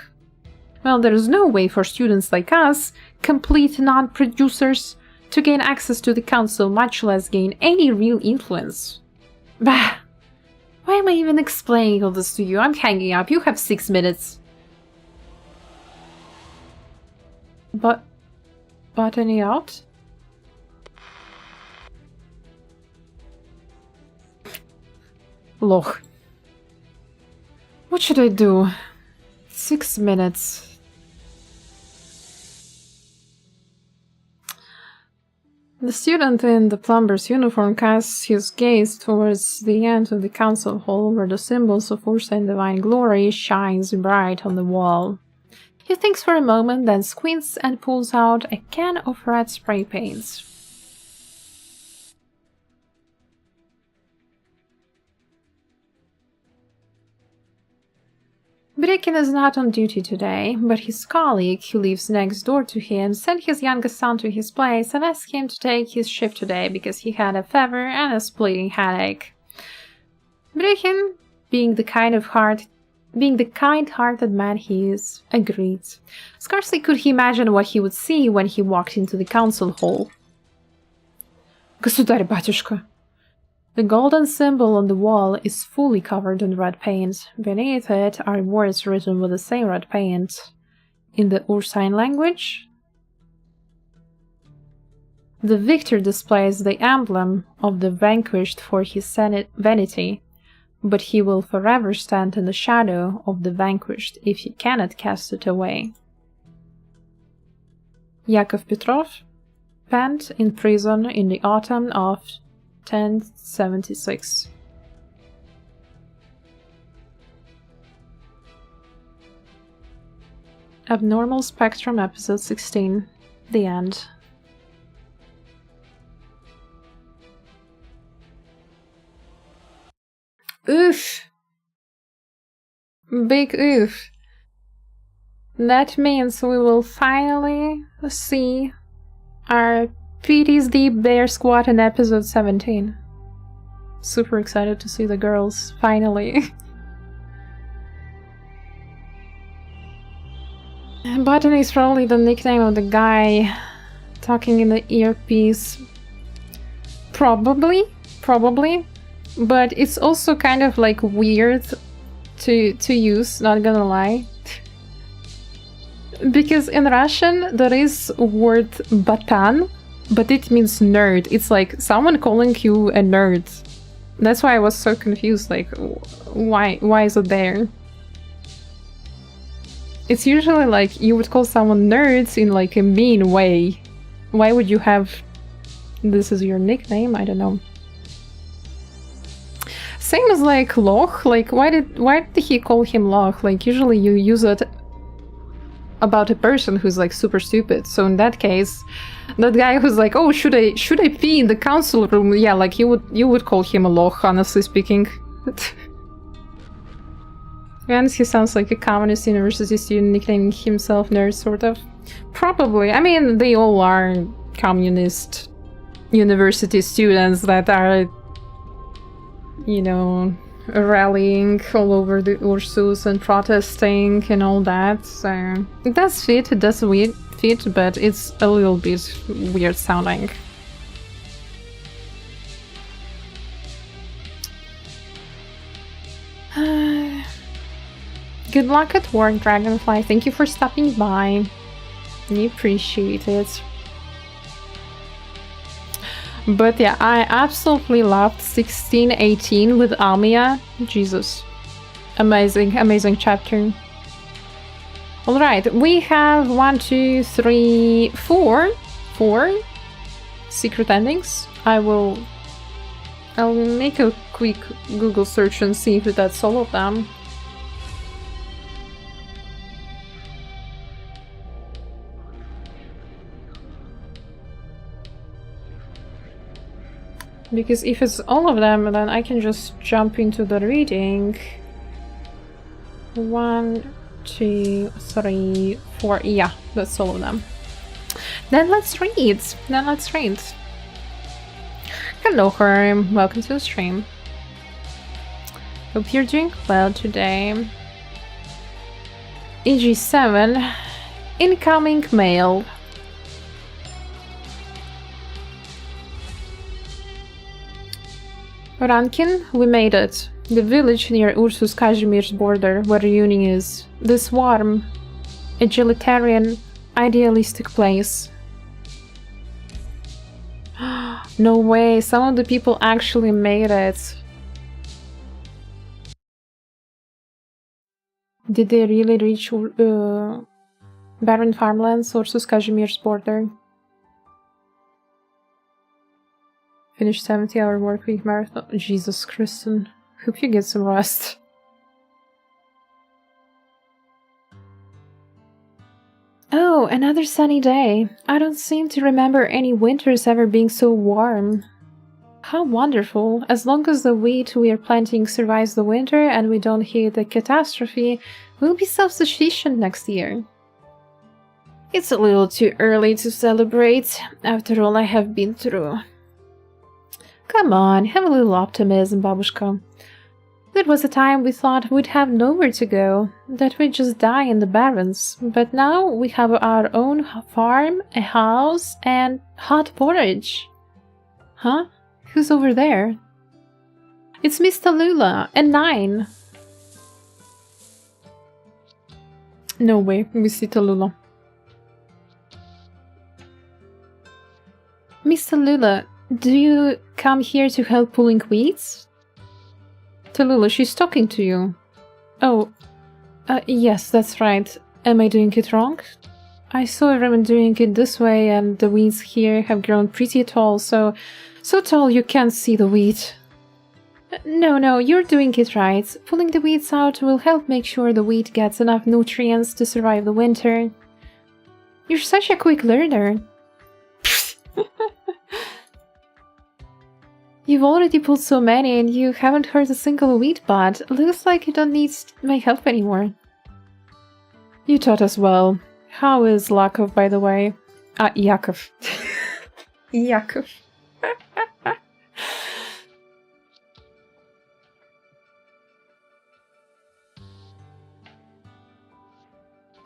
Well, there is no way for students like us, complete non-producers, to gain access to the council, much less gain any real influence. Bah! Why am I even explaining all this to you? I'm hanging up. You have 6 minutes. Botany out? Loch. What should I do? 6 minutes. The student in the plumber's uniform casts his gaze towards the end of the council hall where the symbols of Ursa and divine glory shines bright on the wall. He thinks for a moment, then squints and pulls out a can of red spray paints. Brikin is not on duty today, but his colleague, who lives next door to him, sent his youngest son to his place and asked him to take his shift today because he had a fever and a splitting headache. Brikin, being the kind-hearted man he is, agreed. Scarcely could he imagine what he would see when he walked into the council hall. Государь-батюшка! The golden symbol on the wall is fully covered in red paint. Beneath it are words written with the same red paint. In the Ursine language, the victor displays the emblem of the vanquished for his vanity, but he will forever stand in the shadow of the vanquished if he cannot cast it away. Yakov Petrov, penned in prison in the autumn of 1076. Abnormal Spectrum, Episode 16. The end. Oof! Big oof. That means we will finally see our PTSD Bear Squad in episode 17. Super excited to see the girls, finally. Botany is probably the nickname of the guy talking in the earpiece. Probably. But it's also kind of like weird to use, not gonna lie. Because in Russian there is word batan, but it means nerd. It's like someone calling you a nerd. That's why I was so confused, like, why is it there? It's usually like you would call someone nerds in like a mean way. Why would you have this as your nickname? I don't know. Same as like Loch, like why did he call him Loch? Like usually you use it about a person who's like super stupid. So in that case, that guy who's like, oh, should I pee in the council room? Yeah, like you would call him a Loch, honestly speaking. And he sounds like a communist university student nicknaming himself nerd, sort of. Probably. I mean, they all are communist university students that are, you know, rallying all over the Ursus and protesting and all that, so it does fit, but it's a little bit weird sounding. Good luck at work, Dragonfly. Thank you for stopping by. We appreciate it. But yeah, I absolutely loved 1618 with Almia. Jesus. Amazing chapter. Alright, we have 1, 2, 3, 4 secret endings. I'll make a quick Google search and see if that's all of them. Because if it's all of them, then I can just jump into the reading. 1, 2, 3, 4. Yeah, that's all of them. Then let's read. Hello, Herm. Welcome to the stream. Hope you're doing well today. EG7. Incoming mail. Rankin, we made it. The village near Ursus Casimir's border, where Reunion is. This warm, egalitarian, idealistic place. No way, some of the people actually made it. Did they really reach barren farmlands, Ursus Casimir's border? Finish 70-hour workweek marathon. Jesus Christian. Hope you get some rest. Oh, another sunny day. I don't seem to remember any winters ever being so warm. How wonderful. As long as the wheat we are planting survives the winter and we don't hit a catastrophe, we'll be self-sufficient next year. It's a little too early to celebrate, after all I have been through. Come on, have a little optimism, Babushka. There was a time we thought we'd have nowhere to go, that we'd just die in the barrens, but now we have our own farm, a house, and hot porridge. Huh? Who's over there? It's Miss Tallulah, and 9. No way, we see Tallulah. Miss Tallulah, do you come here to help pulling weeds? Tallulah, she's talking to you. Oh, yes, that's right. Am I doing it wrong? I saw everyone doing it this way, and the weeds here have grown pretty tall, so tall you can't see the wheat. No, you're doing it right. Pulling the weeds out will help make sure the wheat gets enough nutrients to survive the winter. You're such a quick learner. You've already pulled so many and you haven't hurt a single wheat bud. Looks like you don't need my help anymore. You taught us well. How is Lakov, by the way? Yakov. Yakov.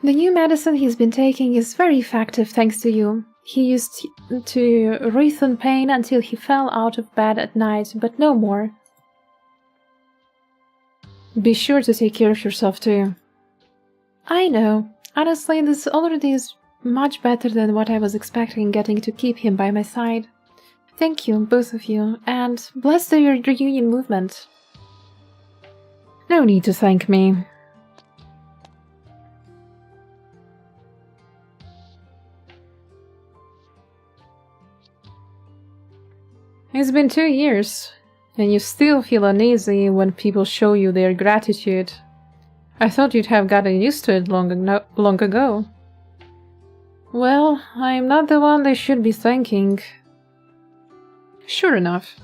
The new medicine he's been taking is very effective thanks to you. He used to writhe in pain until he fell out of bed at night, but no more. Be sure to take care of yourself too. I know. Honestly, this already is much better than what I was expecting, getting to keep him by my side. Thank you, both of you, and bless the reunion movement. No need to thank me. It's been 2 years, and you still feel uneasy when people show you their gratitude. I thought you'd have gotten used to it long ago. Well, I'm not the one they should be thanking. Sure enough.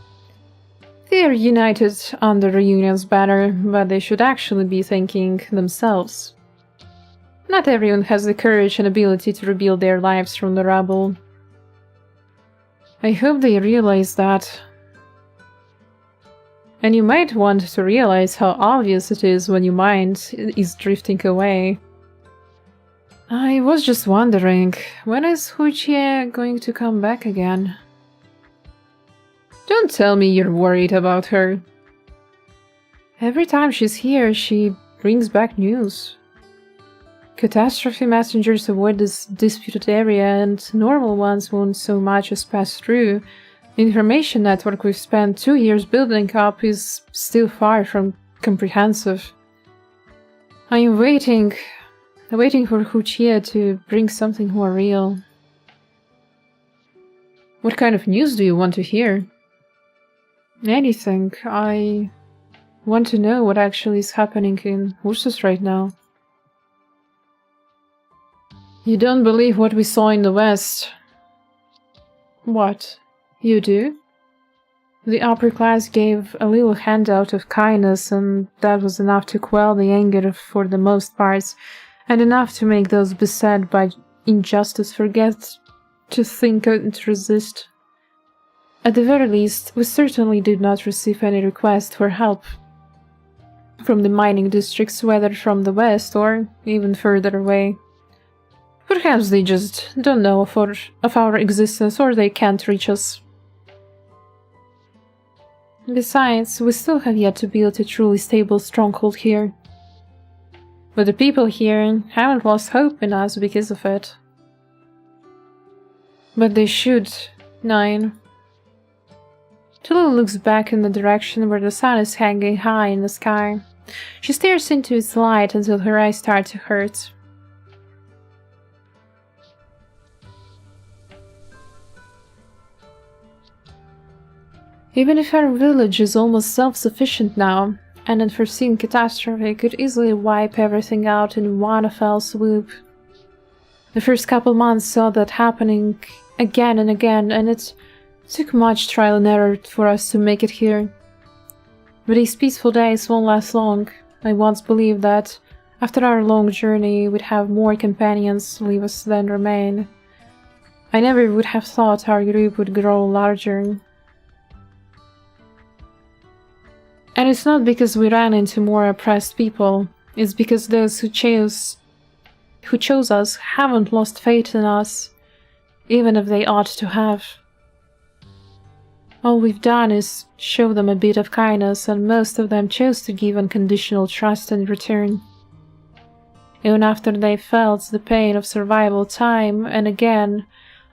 They're united under Reunion's banner, but they should actually be thanking themselves. Not everyone has the courage and ability to rebuild their lives from the rubble. I hope they realize that. And you might want to realize how obvious it is when your mind is drifting away. I was just wondering, when is Huchie going to come back again? Don't tell me you're worried about her. Every time she's here, she brings back news. Catastrophe messengers avoid this disputed area, and normal ones won't so much as pass through. The information network we've spent 2 years building up is still far from comprehensive. I'm waiting for Huchie to bring something more real. What kind of news do you want to hear? Anything. I want to know what actually is happening in Ursus right now. You don't believe what we saw in the West. What? You do? The upper class gave a little handout of kindness, and that was enough to quell the anger for the most part, and enough to make those beset by injustice forget to think and resist. At the very least, we certainly did not receive any request for help. from the mining districts, whether from the west or even further away. Perhaps they just don't know of our existence, or they can't reach us. Besides, we still have yet to build a truly stable stronghold here. But the people here haven't lost hope in us because of it. But they should. 9. Tulu looks back in the direction where the sun is hanging high in the sky. She stares into its light until her eyes start to hurt. Even if our village is almost self-sufficient now, an unforeseen catastrophe could easily wipe everything out in one fell swoop. The first couple months saw that happening again and again, and it took much trial and error for us to make it here. But these peaceful days won't last long. I once believed that after our long journey we'd have more companions leave us than remain. I never would have thought our group would grow larger. And it's not because we ran into more oppressed people, it's because those who chose us haven't lost faith in us, even if they ought to have. All we've done is show them a bit of kindness, and most of them chose to give unconditional trust in return. Even after they felt the pain of survival time and again,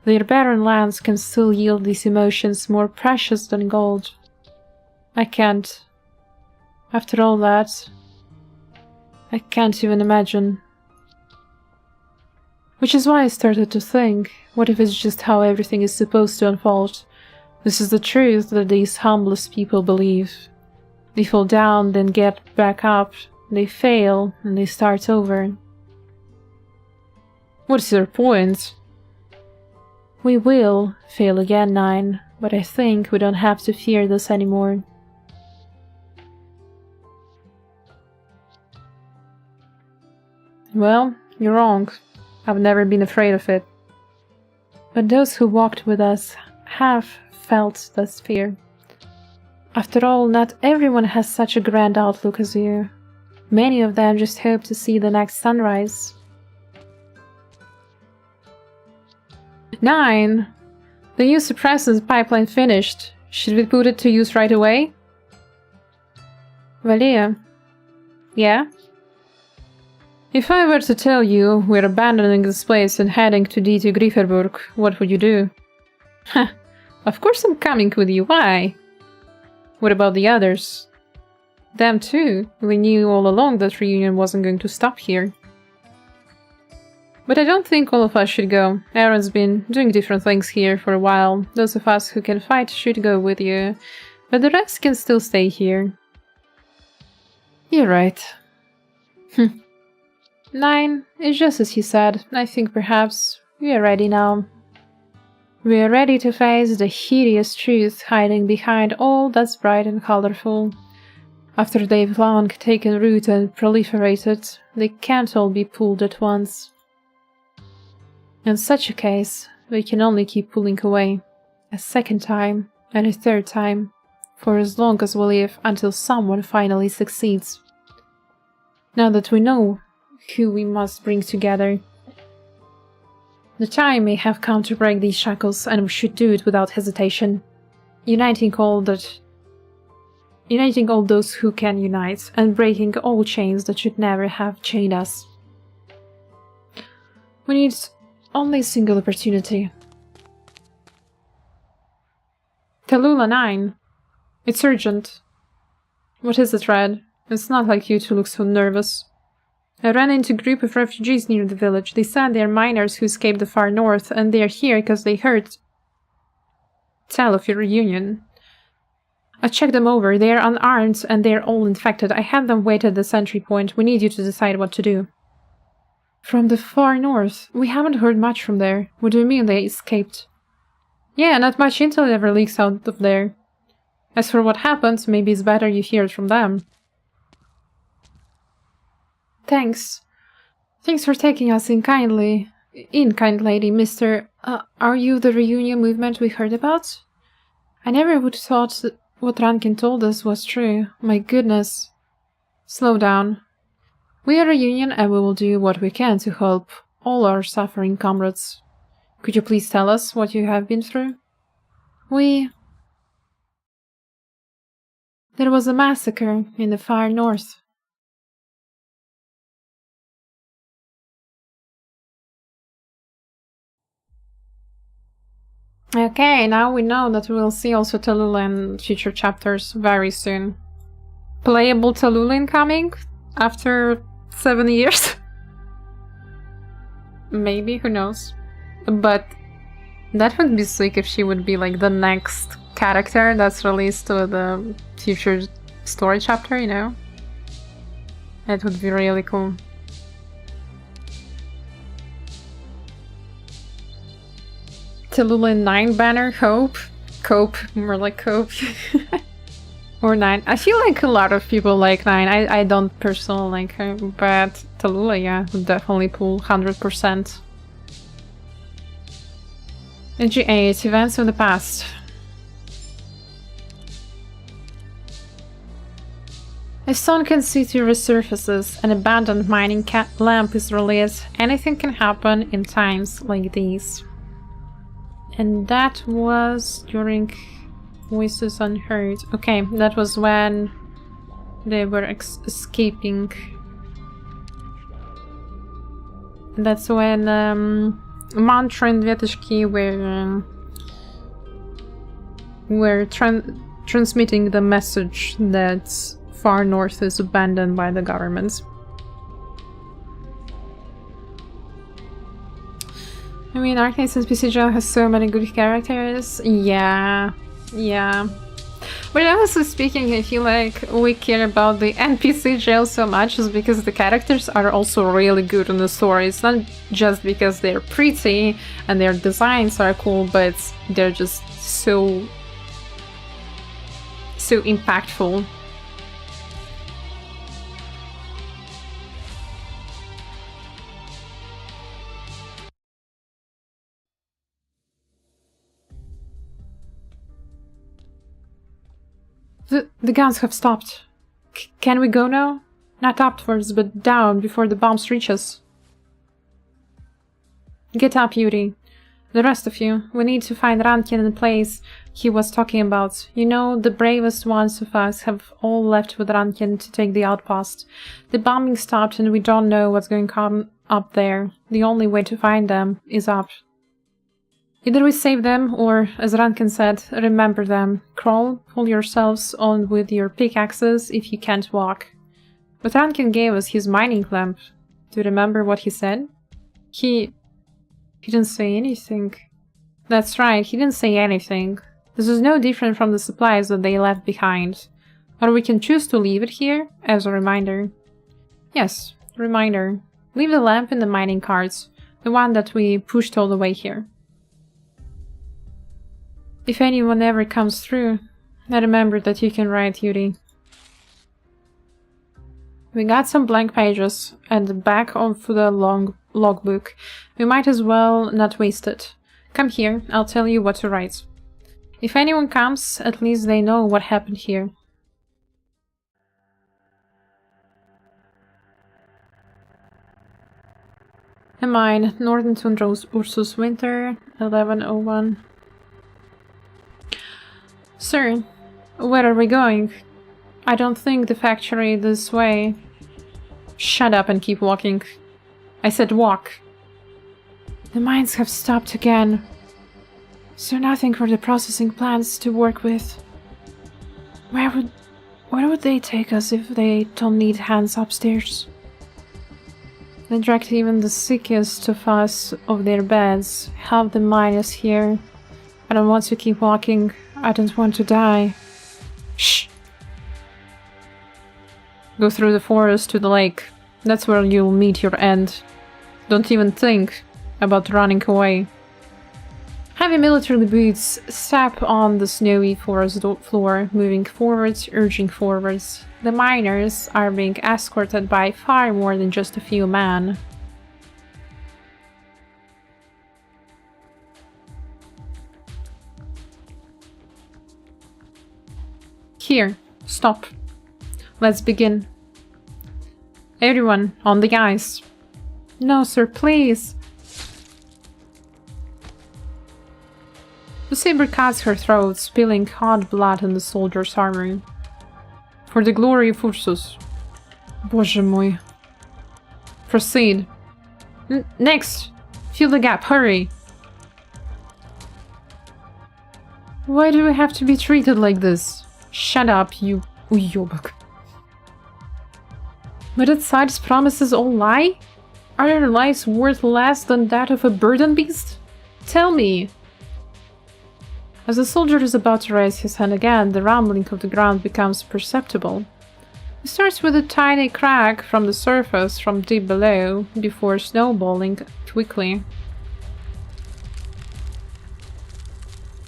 their barren lands can still yield these emotions more precious than gold. I can't. After all that, I can't even imagine. Which is why I started to think, what if it's just how everything is supposed to unfold? This is the truth that these humblest people believe. They fall down, then get back up, they fail, and they start over. What's your point? We will fail again, 9, but I think we don't have to fear this anymore. Well, you're wrong. I've never been afraid of it. But those who walked with us have felt this fear. After all, not everyone has such a grand outlook as you. Many of them just hope to see the next sunrise. 9. The new suppressants pipeline finished. Should we put it to use right away? Valia. Yeah? If I were to tell you we're abandoning this place and heading to D2 Grieferburg, what would you do? Heh, of course I'm coming with you, why? What about the others? Them too, we knew all along that reunion wasn't going to stop here. But I don't think all of us should go. Aaron's been doing different things here for a while. Those of us who can fight should go with you, but the rest can still stay here. You're right. 9, it's just as you said. I think perhaps we are ready now. We are ready to face the hideous truth hiding behind all that's bright and colorful. After they've long taken root and proliferated, they can't all be pulled at once. In such a case, we can only keep pulling away, a second time and a third time, for as long as we live until someone finally succeeds. Now that we know who we must bring together, the time may have come to break these shackles, and we should do it without hesitation, uniting all those who can unite, and breaking all chains that should never have chained us. We need only a single opportunity. Tallulah 9. It's urgent. What is it, Red? It's not like you to look so nervous. I ran into a group of refugees near the village. They said they're miners who escaped the far north, and they're here because they heard tell of your reunion. I checked them over. They are unarmed and they're all infected. I had them wait at the sentry point. We need you to decide what to do. From the far north? We haven't heard much from there. What do you mean they escaped? Yeah, not much intel ever leaks out of there. As for what happened, maybe it's better you hear it from them. Thanks. Thanks for taking us in, kind lady, Mr. Are you the reunion movement we heard about? I never would have thought that what Rankin told us was true. My goodness. Slow down. We are a union and we will do what we can to help all our suffering comrades. Could you please tell us what you have been through? There was a massacre in the far north. Okay, now we know that we will see also Tallulah in future chapters very soon. Playable Tallulah incoming after 7 years? Maybe, who knows? But that would be sick if she would be like the next character that's released to the future story chapter, you know? That would be really cool. Tallulah 9 banner, Hope. Cope, more like Cope. Or 9. I feel like a lot of people like 9. I don't personally like her, but Tallulah, yeah, would definitely pull 100%. NG8, events of the past. A sunken city resurfaces, an abandoned mining lamp is relit. Anything can happen in times like these. And that was during Voices Unheard. Okay, that was when they were escaping. That's when Mantra and Vietishki were transmitting the message that Far North is abandoned by the government. I mean, READknights and PC Jail has so many good characters. Yeah. But honestly speaking, I feel like we care about the NPC jail so much is because the characters are also really good in the story. It's not just because they're pretty and their designs are cool, but they're just so impactful. The guns have stopped. Can we go now? Not upwards, but down before the bombs reach us. Get up, Yuri. The rest of you. We need to find Rankin in the place he was talking about. You know, the bravest ones of us have all left with Rankin to take the outpost. The bombing stopped and we don't know what's going on up there. The only way to find them is up. Either we save them, or, as Rankin said, remember them. Crawl, pull yourselves on with your pickaxes if you can't walk. But Rankin gave us his mining lamp. Do you remember what he said? He didn't say anything. That's right, he didn't say anything. This is no different from the supplies that they left behind. Or we can choose to leave it here, as a reminder. Yes, reminder. Leave the lamp in the mining carts, the one that we pushed all the way here. If anyone ever comes through, I remember that you can write, Yuri. We got some blank pages at the back of the logbook. We might as well not waste it. Come here, I'll tell you what to write. If anyone comes, at least they know what happened here. A mine, Northern Tundra, Ursus Winter, 1101. Sir, where are we going? I don't think the factory this way. Shut up and keep walking. I said walk. The mines have stopped again. So nothing for the processing plants to work with. Where would they take us if they don't need hands upstairs? They dragged even the sickest of us off their beds. Half the mine is here. I don't want to keep walking. I don't want to die. Shh! Go through the forest to the lake. That's where you'll meet your end. Don't even think about running away. Heavy military boots step on the snowy forest floor, moving forwards, urging forwards. The miners are being escorted by far more than just a few men. Here, stop. Let's begin. Everyone, on the ice. No, sir, please. The saber cuts her throat, spilling hot blood on the soldier's armor. For the glory of Ursus. Боже мой. Proceed. Next! Fill the gap, hurry! Why do we have to be treated like this? Shut up, you ujóbek. But that side's promises all lie? Are their lives worth less than that of a burden beast? Tell me! As the soldier is about to raise his hand again, the rumbling of the ground becomes perceptible. It starts with a tiny crack from the surface from deep below, before snowballing quickly.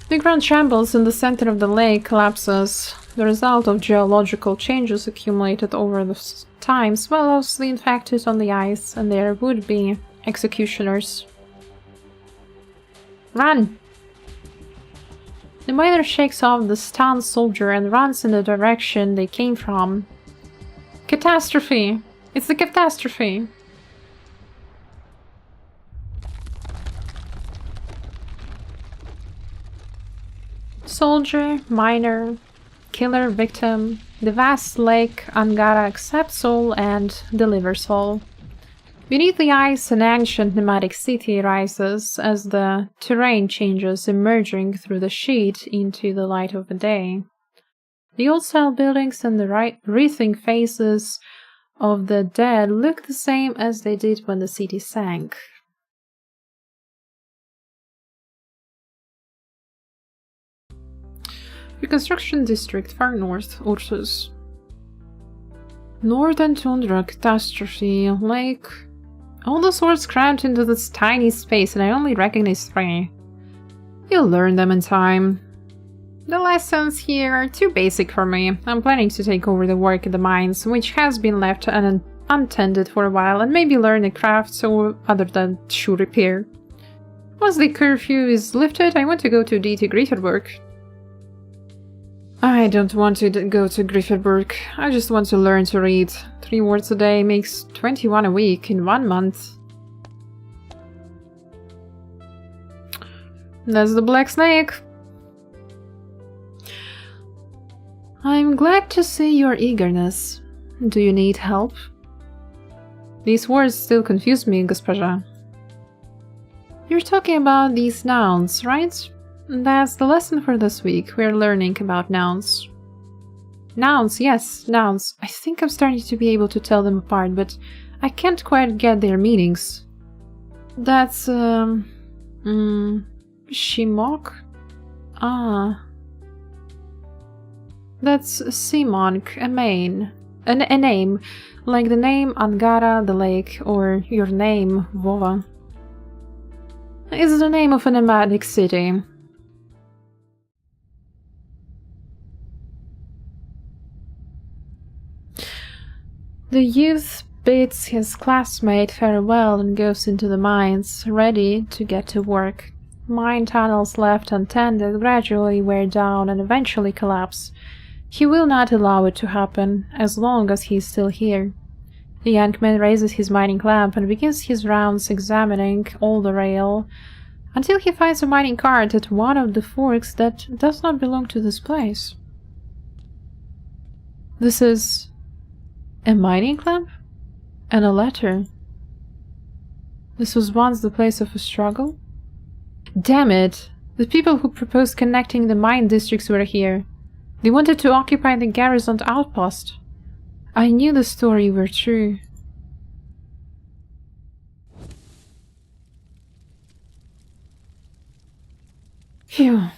The ground trembles and the center of the lake collapses, the result of geological changes accumulated over the time, swallows the infected on the ice and their would-be executioners. Run! The miner shakes off the stunned soldier and runs in the direction they came from. Catastrophe! It's the catastrophe! Soldier, miner, killer, victim, the vast lake Angara accepts all and delivers all. Beneath the ice, an ancient nomadic city rises as the terrain changes, emerging through the sheet into the light of the day. The old-style buildings and the wreathing faces of the dead look the same as they did when the city sank. Reconstruction District, far north, Ursus. Northern Tundra, catastrophe, lake... All the swords crammed into this tiny space and I only recognize 3. You'll learn them in time. The lessons here are too basic for me. I'm planning to take over the work in the mines, which has been left untended for a while, and maybe learn a craft so other than shoe repair. Once the curfew is lifted, I want to go to DT Grifferburg. I don't want to go to Grifferburg. I just want to learn to read. 3 words a day makes 21 a week in 1 month. That's the Black Snake. I'm glad to see your eagerness. Do you need help? These words still confuse me, госпожа. You're talking about these nouns, right? That's the lesson for this week. We're learning about nouns. Nouns, yes, nouns. I think I'm starting to be able to tell them apart, but I can't quite get their meanings. That's, Shimok? Ah. That's Simonk, a name, like the name Angara, the lake, or your name, Vova. It's the name of a nomadic city. The youth bids his classmate farewell and goes into the mines, ready to get to work. Mine tunnels left untended gradually wear down and eventually collapse. He will not allow it to happen, as long as he is still here. The young man raises his mining lamp and begins his rounds examining all the rail, until he finds a mining cart at one of the forks that does not belong to this place. This is a mining lamp? And a letter. This was once the place of a struggle? Damn it! The people who proposed connecting the mine districts were here. They wanted to occupy the garrisoned outpost. I knew the story were true. Phew.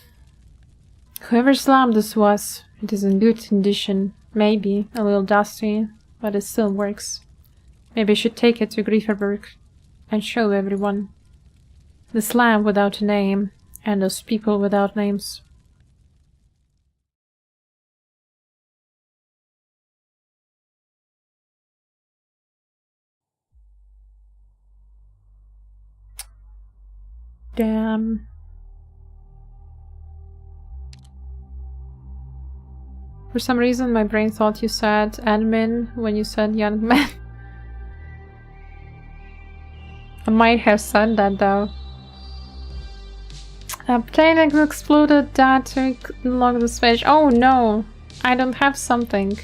Whoever slammed this was, it is in good condition. Maybe a little dusty, but it still works. Maybe I should take it to Grifferburg and show everyone. The slam without a name, and those people without names. Damn. For some reason my brain thought you said admin when you said young man. might have said that though. Obtaining exploded data to unlock the switch. Oh no! I don't have something.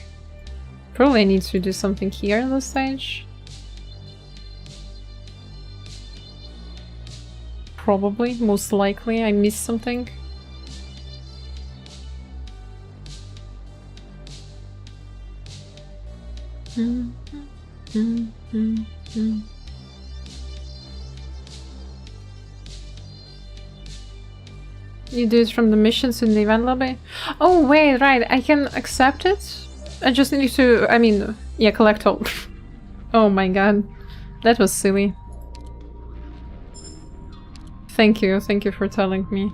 Probably need to do something here on the stage. Probably, most likely, I missed something. You do it from the missions in the event lobby? Oh wait, right, I can accept it? I just need to, I mean, yeah, collect all. Oh my god, that was silly. Thank you for telling me.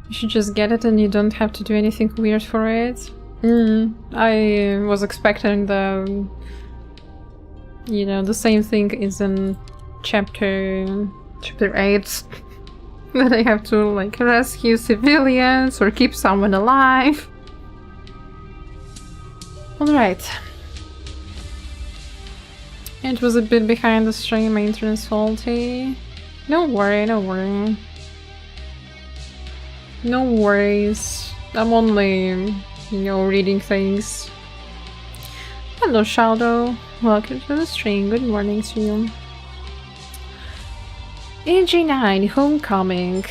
You should just get it and you don't have to do anything weird for it. I was expecting the... You know, the same thing is in chapter 8. That I have to, like, rescue civilians or keep someone alive. Alright. It was a bit behind the stream, maintenance faulty. No worry, no worry. No worries. I'm only, you know, reading things. Hello, Shadow. Welcome to the stream. Good morning to you. AG9, Homecoming.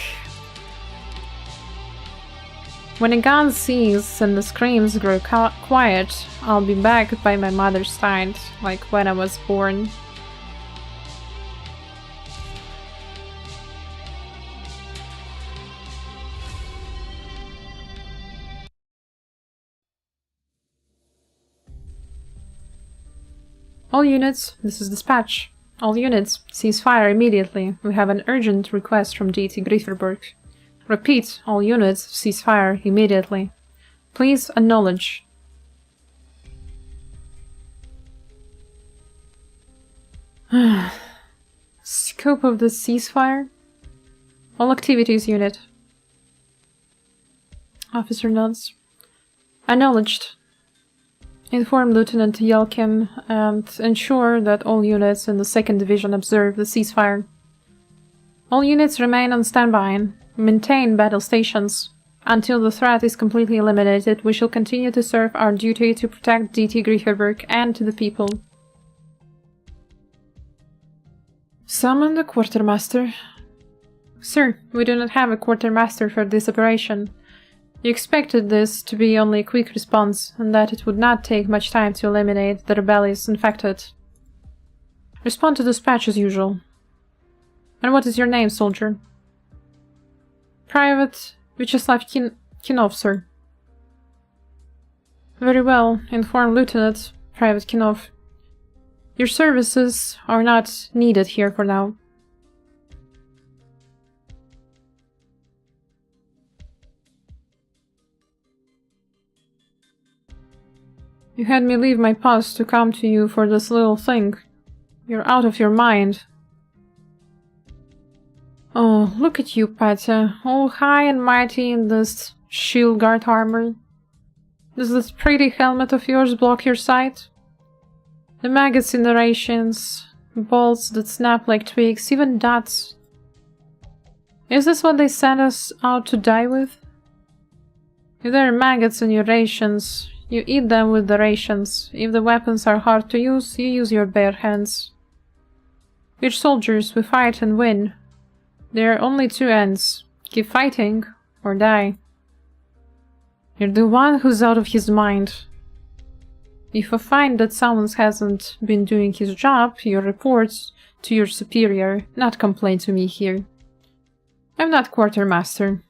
When a gun ceases and the screams grow quiet, I'll be back by my mother's side, like when I was born. All units, this is dispatch. All units, cease fire immediately. We have an urgent request from DT Grieferberg. Repeat, all units, cease fire immediately. Please acknowledge. Scope of the ceasefire? All activities unit. Officer nods. Acknowledged. Inform Lieutenant Yelkin and ensure that all units in the 2nd Division observe the ceasefire. All units remain on standby. Maintain battle stations. Until the threat is completely eliminated, we shall continue to serve our duty to protect DT Grieferberg and to the people. Summon the quartermaster. Sir, we do not have a quartermaster for this operation. You expected this to be only a quick response, and that it would not take much time to eliminate the rebellious infected. Respond to dispatch as usual. And what is your name, soldier? Private Vyacheslav Kinov, sir. Very well. Inform Lieutenant Private Kinov. Your services are not needed here for now. You had me leave my post to come to you for this little thing. You're out of your mind. Oh, look at you, Patya, all high and mighty in this shield guard armor. Does this pretty helmet of yours block your sight? The maggots in the rations, bolts that snap like twigs, even dots. Is this what they sent us out to die with? If there are maggots in your rations, you eat them with the rations. If the weapons are hard to use, you use your bare hands. We're soldiers, we fight and win. There are only two ends. Keep fighting, or die. You're the one who's out of his mind. If you find that someone hasn't been doing his job, you report to your superior, not complain to me here. I'm not quartermaster.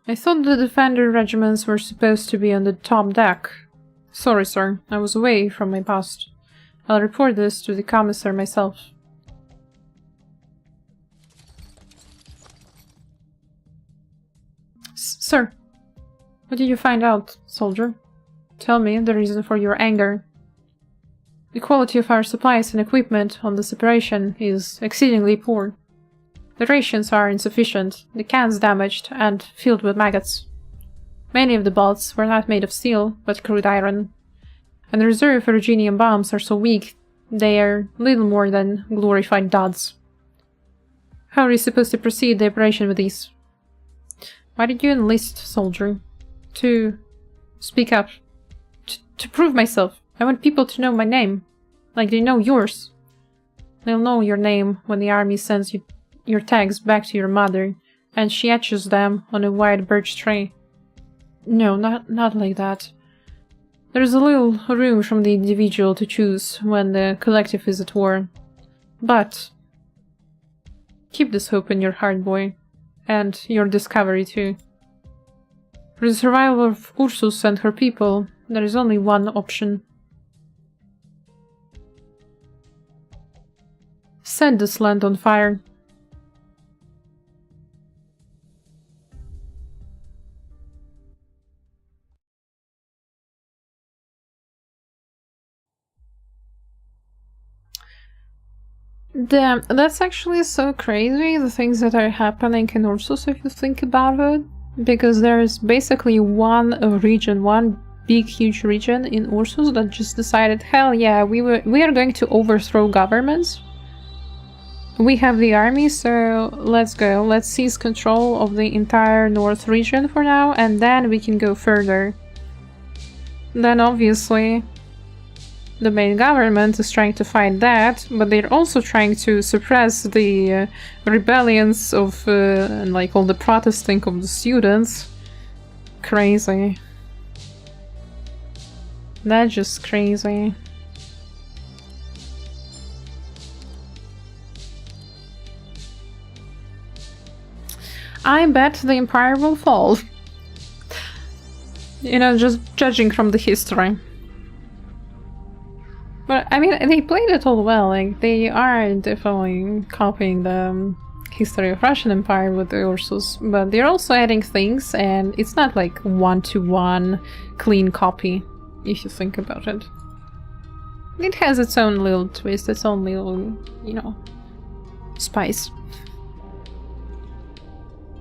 I thought the defender regiments were supposed to be on the top deck. Sorry, sir, I was away from my post. I'll report this to the commissar myself. Sir, what did you find out, soldier? Tell me the reason for your anger. The quality of our supplies and equipment on this operation is exceedingly poor. The rations are insufficient, the cans damaged and filled with maggots. Many of the bolts were not made of steel, but crude iron. And the reserve Virginian bombs are so weak, they are little more than glorified duds. How are we supposed to proceed the operation with these? Why did you enlist, soldier? To speak up. To prove myself. I want people to know my name. Like they know yours. They'll know your name when the army sends your tags back to your mother, and she etches them on a white birch tray. No, not like that. There's a little room from the individual to choose when the collective is at war. But keep this hope in your heart, boy. And your discovery, too. For the survival of Ursus and her people, there is only one option. Set this land on fire. Damn, that's actually so crazy, the things that are happening in Ursus, if you think about it. Because there's basically one region, one big huge region in Ursus that just decided, hell yeah, we are going to overthrow governments. We have the army, so let's go. Let's seize control of the entire north region for now, and then we can go further. Then obviously the main government is trying to fight that, but they're also trying to suppress the rebellions of like all the protesting of the students. Crazy. That's just crazy. I bet the empire will fall. You know, just judging from the history. But, I mean, they played it all well, like, they are definitely copying the history of Russian Empire with the Ursus, but they're also adding things, and it's not like one-to-one clean copy, if you think about it. It has its own little twist, its own little, you know, spice.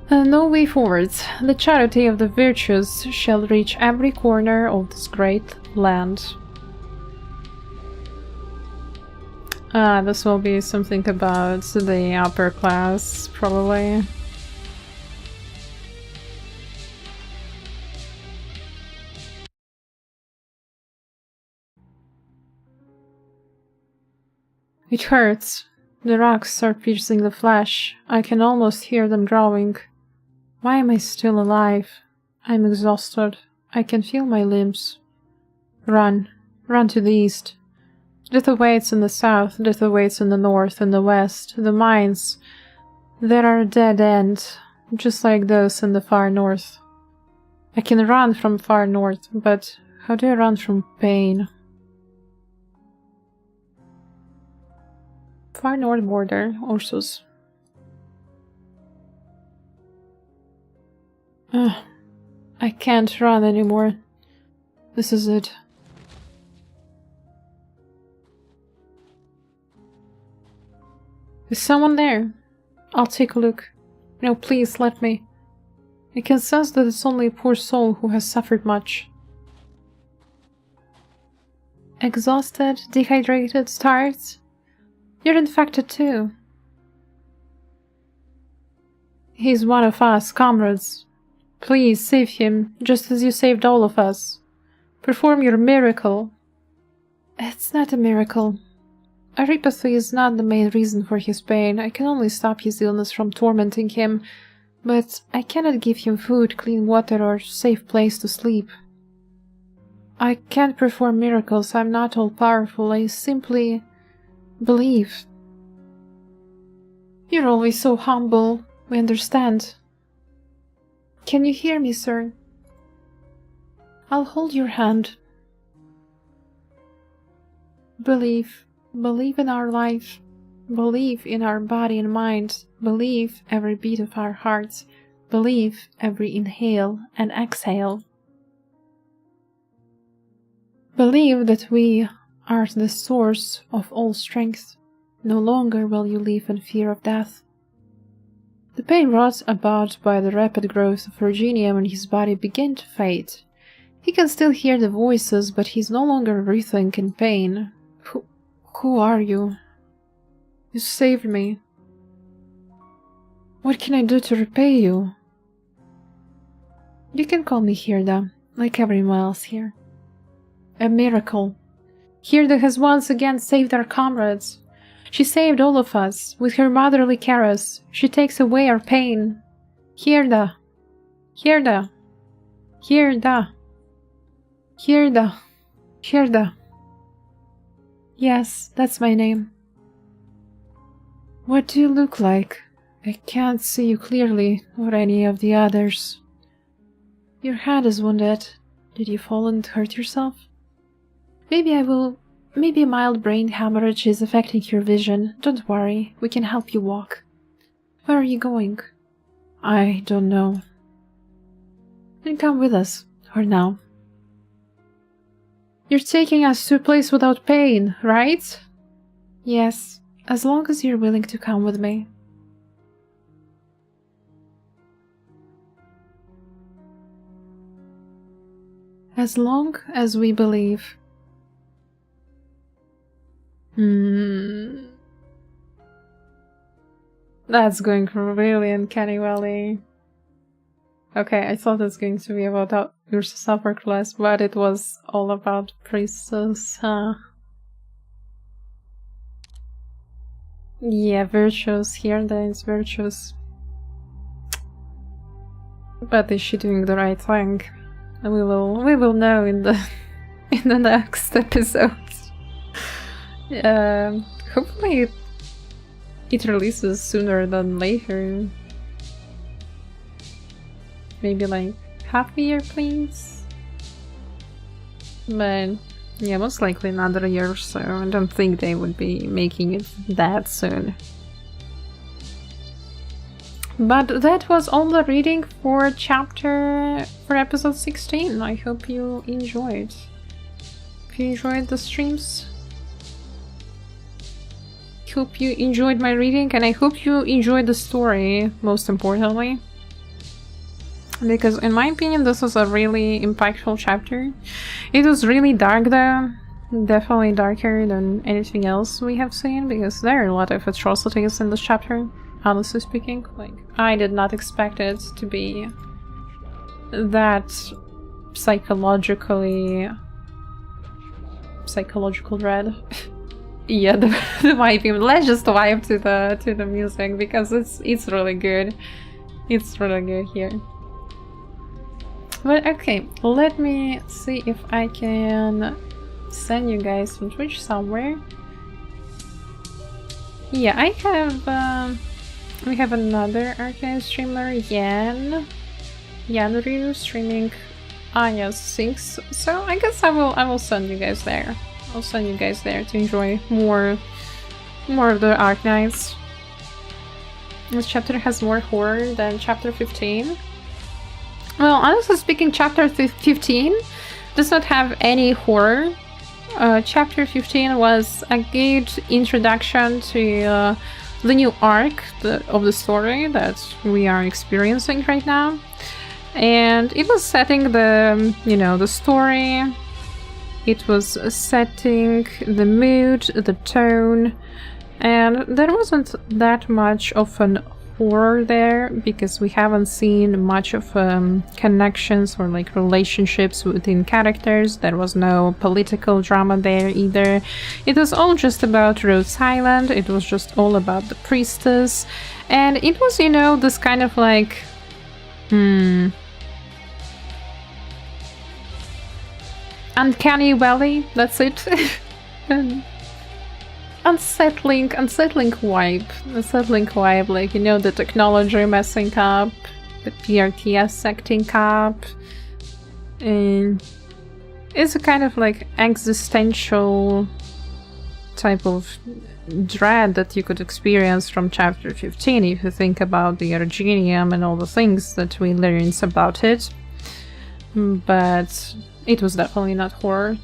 No way forward. The charity of the virtuous shall reach every corner of this great land. This will be something about the upper class, probably. It hurts. The rocks are piercing the flesh. I can almost hear them growing. Why am I still alive? I'm exhausted. I can feel my limbs. Run. Run to the east. Death awaits in the south, death awaits in the north and the west. The mines, there are dead ends, just like those in the far north. I can run from far north, but how do I run from pain? Far north border, Ursus. I can't run anymore. This is it. Is someone there? I'll take a look. No, please, let me. I can sense that it's only a poor soul who has suffered much. Exhausted, dehydrated, starved? You're infected too. He's one of us, comrades. Please, save him, just as you saved all of us. Perform your miracle. It's not a miracle. Arypathy is not the main reason for his pain. I can only stop his illness from tormenting him, but I cannot give him food, clean water, or safe place to sleep. I can't perform miracles. I'm not all-powerful. I simply believe. You're always so humble. We understand. Can you hear me, sir? I'll hold your hand. Believe. Believe in our life. Believe in our body and mind. Believe every beat of our hearts. Believe every inhale and exhale. Believe that we are the source of all strength. No longer will you live in fear of death. The pain brought about by the rapid growth of Virginium in his body began to fade. He can still hear the voices, but he's no longer breathing in pain. Who are you? You saved me. What can I do to repay you? You can call me Hirda, like everyone else here. A miracle. Hirda has once again saved our comrades. She saved all of us. With her motherly caress, she takes away our pain. Hirda. Hirda. Hirda. Hirda. Hirda. Yes, that's my name. What do you look like? I can't see you clearly, or any of the others. Your head is wounded. Did you fall and hurt yourself? Maybe a mild brain hemorrhage is affecting your vision. Don't worry, we can help you walk. Where are you going? I don't know. Then come with us, or now. You're taking us to a place without pain, right? Yes, as long as you're willing to come with me. As long as we believe. That's going really uncanny valley. Okay, I thought it was going to be about Ursa's upper class, but it was all about priestess, huh? Yeah, virtuous. Here there is virtuous. But is she doing the right thing? We will know in the next episodes. Hopefully it releases sooner than later. Maybe like half a year, please. But yeah, most likely another year or so. I don't think they would be making it that soon. But that was all the reading for episode 16. I hope you enjoyed. If you enjoyed the streams, hope you enjoyed my reading, and I hope you enjoyed the story, most importantly. Because in my opinion, this was a really impactful chapter. It was really dark though. Definitely darker than anything else we have seen, because there are a lot of atrocities in this chapter. Honestly speaking, like, I did not expect it to be that psychological dread. Yeah, the vibe. Let's just vibe to the music, because it's really good. It's really good here. But okay, let me see if I can send you guys from Twitch somewhere. Yeah, I have we have another arcane streamer, Yanru, streaming Anya 6. So I guess I will send you guys there. I'll send you guys there to enjoy more of the READknights. This chapter has more horror than chapter 15. Well, honestly speaking, chapter 15 does not have any horror. Chapter 15 was a good introduction to the new arc of the story that we are experiencing right now. And it was setting the story. It was setting the mood, the tone, and there wasn't that much of an horror there, because we haven't seen much of connections or like relationships within characters. There was no political drama there either. It was all just about Rhodes Island. It was just all about the priestess, and it was, this kind of like uncanny valley. That's it. Unsettling vibe, like, the technology messing up, the PRTS acting up, and it's a kind of like existential type of dread that you could experience from chapter 15 if you think about the Argenium and all the things that we learned about it. But it was definitely not horror.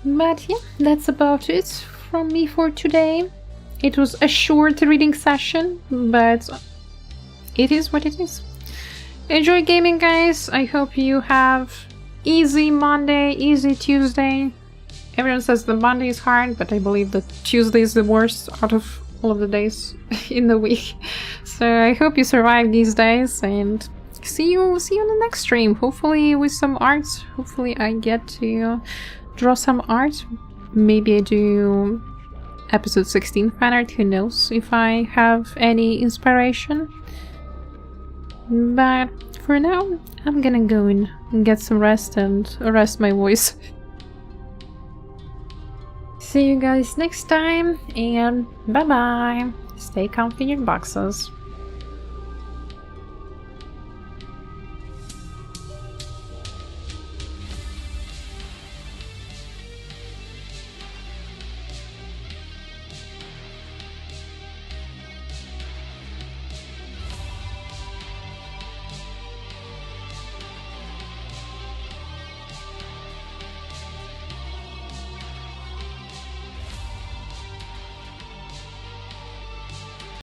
But yeah, that's about it from me for today. It was a short reading session, but it is what it is. Enjoy gaming, guys. I hope you have easy Monday, easy Tuesday. Everyone says the Monday is hard, but I believe that Tuesday is the worst out of all of the days in the week. So I hope you survive these days, and see you on the next stream. Hopefully with some art. Hopefully I get to draw some art. Maybe I do episode 16 fan art. Who knows if I have any inspiration. But for now, I'm gonna go and get some rest and rest my voice. See you guys next time, and bye bye. Stay comfy in your boxes.